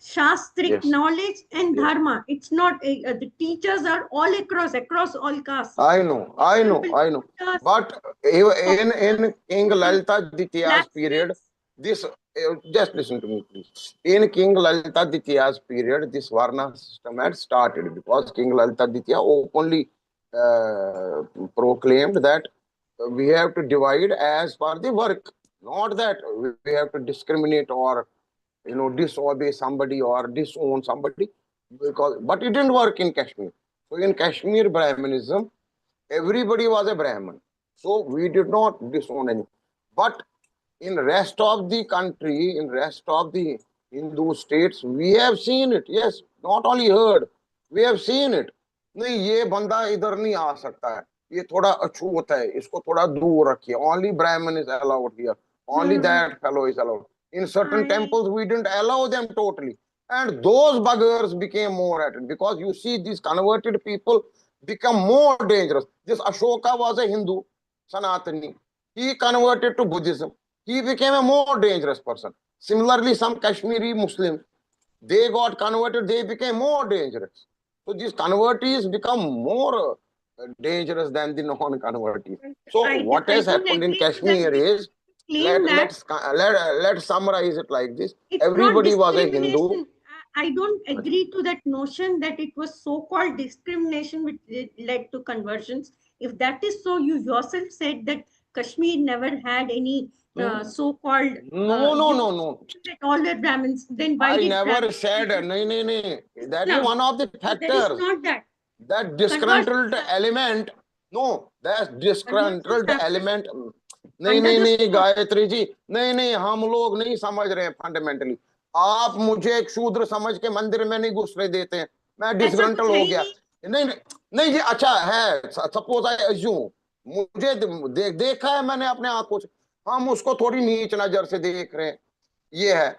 shastric yes, knowledge and yes. dharma. It's not the teachers are all across all castes. I know, For I know, example, I know. doctors, But doctors, in King Lalita Ditya's period, blacksmiths. this just listen to me, please. In King Lalita Ditya's period, this Varna system had started, because King Lalita Ditya openly uh, proclaimed that we have to divide as per the work, not that we have to discriminate or disobey somebody or disown somebody, because but it didn't work in Kashmir. So in Kashmir Brahmanism, everybody was a Brahman, so we did not disown any. But in rest of the country, in rest of the Hindu states, we have seen it. Yes, not only heard, we have seen it. नहीं, ये बंदा इधर नहीं आ सकता है, ये थोड़ा अछूत है, इसको थोड़ा दूर रखिए. Only Brahman is allowed here, No, only no, no. that fellow is allowed. In certain I temples we didn't allow them totally, and those buggers became more at it, because you see these converted people become more dangerous. This Ashoka was a Hindu, Sanatani. He converted to Buddhism. He became a more dangerous person. Similarly, some Kashmiri Muslims, they got converted, they became more dangerous. So these convertees become more dangerous than the non-convertees. So what I has don't happened in agree to that Kashmir because is, claim that let's summarize it like this. it's not Everybody was a Hindu. discrimination. I don't agree to that notion that it was so-called discrimination which led to conversions. If that is so, you yourself said that Kashmir never had any so-called No, no, no, no. that all were Brahmins. Then why I did never Brahmins said, become no, no, no. That is Islam? one of the No, that is factors. not that. That Conversions disgruntled happen. element, no, that Conversions disgruntled happen element. नहीं under नहीं the नहीं sword. Gayatri ji, नहीं नहीं, हम लोग नहीं समझ रहे हैं फंडामेंटली. आप मुझे एक शूद्र समझ के मंदिर में नहीं घुसने देते हैं. मैं ऐसा डिसग्रंटल कुछ है हो ही गया। नहीं। नहीं नहीं नहीं जी, अच्छा है, सपोज आई अज्यूम, मुझे देखा है मैंने अपने आंखों से, हम उसको थोड़ी नीच नजर से देख रहे हैं। ये है,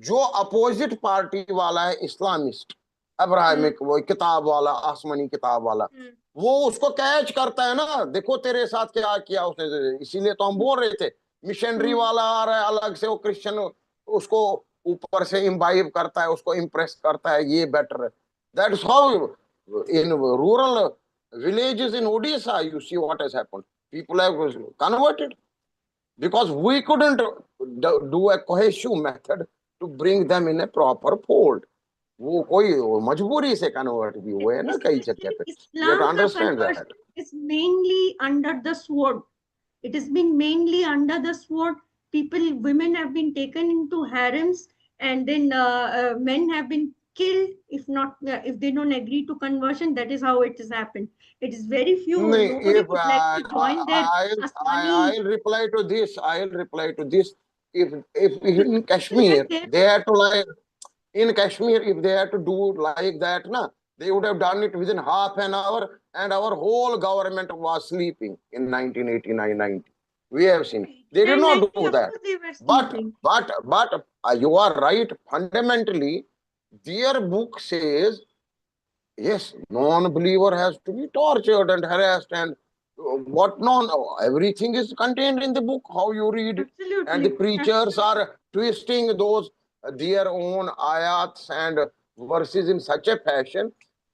जो अपोजिट पार्टी वाला है इस्लामिस्ट, हम्म, अब्राहमिक, वो किताब वाला, आसमानी किताब वाला, हम्म, वो उसको कैच करता है ना, देखो तेरे साथ क्या किया उसने, इसीलिए तो हम बोल रहे थे मिशनरी हम्म, वाला आ रहा है अलग से, वो क्रिश्चियन उसको ऊपर से इम्बाइब करता है, उसको इम्प्रेस करता है, ये बेटर है। That's how in rural villages in Odisha, you see what has happened. People have converted because we couldn't do a cohesive method to bring them in a proper fold. वो कोई मजबूरी से convert भी हुए हैं ना कई जगह especially पे, we have to Islam का understand that. conversion is mainly under the sword. It has been mainly under the sword. People, women have been taken into harems, and then men have been killed if not if they don't agree to conversion. That is how it has happened. It is very few. नहीं, Nobody if would like to join their Asmani. I'll reply to this, I'll reply to this. If in That Kashmir they they had to like, in Kashmir, if they had to do like that, na, they would have done it within half an hour, and our whole government was sleeping in 1989-90. We have seen. They did not 89-90, do of that. course they were But sleeping. you are right. Fundamentally, their book says yes, non-believer has to be tortured and harassed and what non, everything is contained in the book, how you read it. And the Absolutely, preachers absolutely. are twisting those their own ayats and verses in such a fashion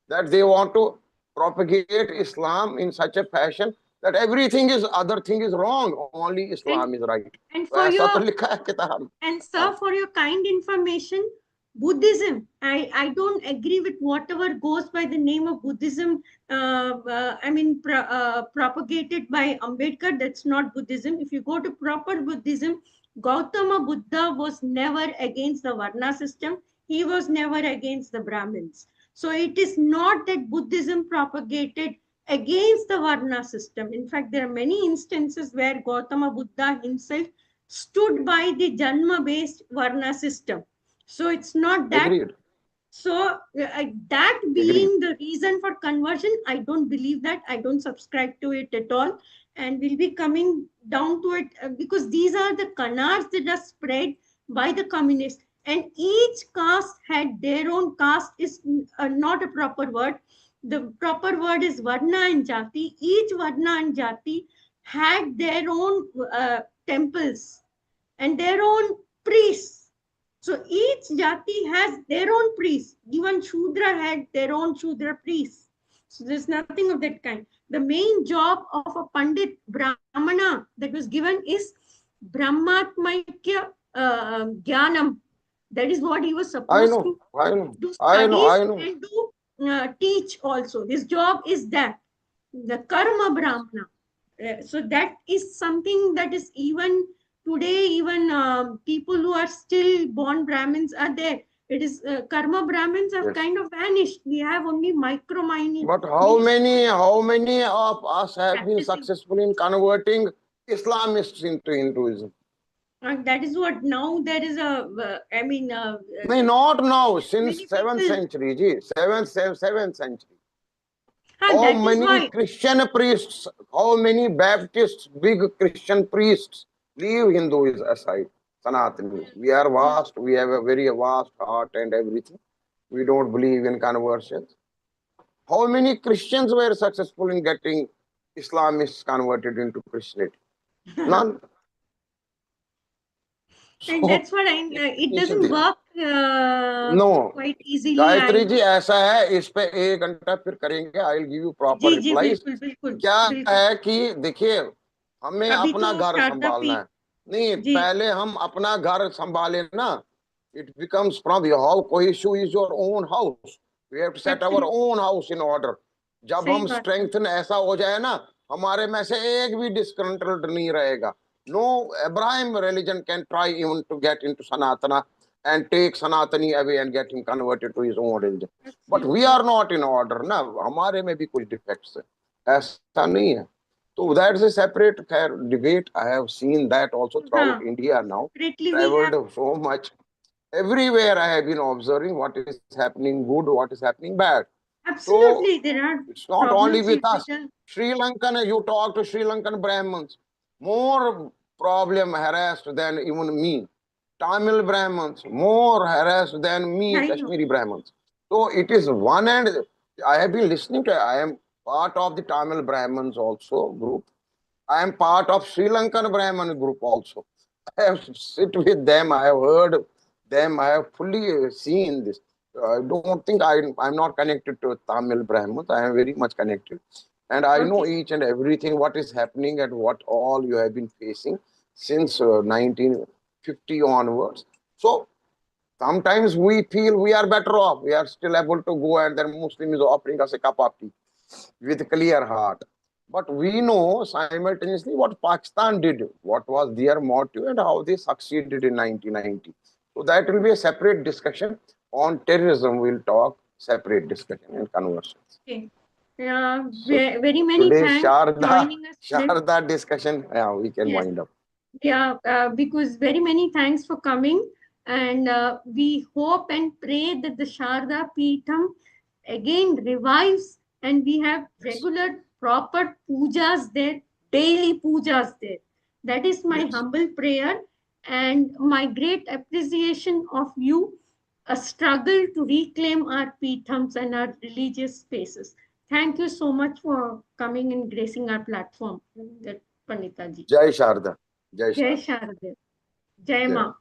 that they want to propagate Islam in such a fashion that everything is other thing is wrong, only And Islam is right. and तो for ऐसा your तो लिखा है किताब में। And हाँ, sir, for your kind information, Buddhism, I don't agree with whatever goes by the name of Buddhism. Propagated by Ambedkar, that's not Buddhism. If you go to proper Buddhism, Gautama Buddha was never against the Varna system. He was never against the Brahmins. So it is not that Buddhism propagated against the Varna system. In fact, there are many instances where Gautama Buddha himself stood by the Janma based Varna system. So it's not that. agreed, So that agreed. being the reason for conversion, I don't believe that. I don't subscribe to it at all. And we'll be coming down to it because these are the canards that are spread by the communists. And each caste had their own caste is not a proper word. The proper word is Varna and Jati. Each Varna and Jati had their own temples and their own priests. So each jati has their own priests. Even Shudra had their own Shudra priests. So there's nothing of that kind. The main job of a Pandit Brahmana that was given is Brahmatmaikya Jnanam. That is what he was I supposed know, to I know, do I know, studies I know. and do teach also. His job is that, the Karma Brahmana. So that is something that is even today, even people who are still born Brahmins are there. It is Karma Brahmins have Yes. kind of vanished. We have only micro mining, But minuscule how many of us have been practicing. successful in converting Islamists into Hinduism? And that is what now there is a, No, not now, since many 7th people. century, ji, 7th century. And How that is many why. Christian priests, how many Baptists, big Christian priests leave Hindus aside, Sanatani. We are vast, we have a very vast heart and everything. We don't believe in conversions. How many Christians were successful in getting Islamists converted into Christianity? None. And So, that's what it each doesn't day. work No, quite easily. I Gayatri ji know. ऐसा है, इस पे 1 घंटा फिर करेंगे, I will give you जी proper जी replies. बिल्कुल बिल्कुल क्या बिल्कुल। है कि देखिए, हमें अभी अपना तो घर शारदा संभालना पीठ। है। नहीं, जी। पहले हम अपना घर संभाले ना, it becomes from how cohesive is your own house, we have to set our absolutely own house in order. जब सही हम बात है। स्ट्रेंथन ऐसा हो जाए ना, हमारे में से एक भी डिस्कंट्रोल्ड नहीं रहेगा। No Abraham religion can try even to get into Sanatana and take Sanatani away and get him converted to his own religion. But we absolutely. are not in order ना, हमारे में भी कुछ डिफेक्ट्स है, ऐसा नहीं है। तो that's a separate debate. I have seen that also हाँ, throughout India now, separately we have. traveled so much. Everywhere I have been observing what is happening good, what is happening bad. So Absolutely, there are it's not only problems with with us. the Sri Lankan, you talk to Sri Lankan Brahmins, more problem harassed than even me. Tamil Brahmins, more harassed than me, I know. Kashmiri Brahmins. So it is one end. I have been listening to, I am part of the Tamil Brahmins also group. I am part of Sri Lankan Brahmin group also. I have sit with them. I have heard them. I have fully seen this. I don't think I'm not connected to Tamil Brahmins. I am very much connected, and I know Okay. each and everything what is happening and what all you have been facing since 1950 onwards. So sometimes we feel we are better off. We are still able to go, and then Muslim is offering us a cup of tea with a clear heart. But we know simultaneously what Pakistan did, what was their motive, and how they succeeded in 1990. So that will be a separate discussion. On terrorism, we'll talk separate discussion and conversations. Okay. So Very many today's thanks for Sharda joining us today. Sharda discussion, yeah, we can Yes. wind up. Yeah, because very many thanks for coming. And we hope and pray that the Sharda Peetham again revives and we have Yes, regular, proper pujas there, daily pujas there. That is my yes. humble prayer and my great appreciation of you, a struggle to reclaim our Peethams and our religious spaces. Thank you so much for coming and gracing our platform, Panditaji. Jai Sharda. Jai Jai Sharda. Sharda. Jai Jai. Ma.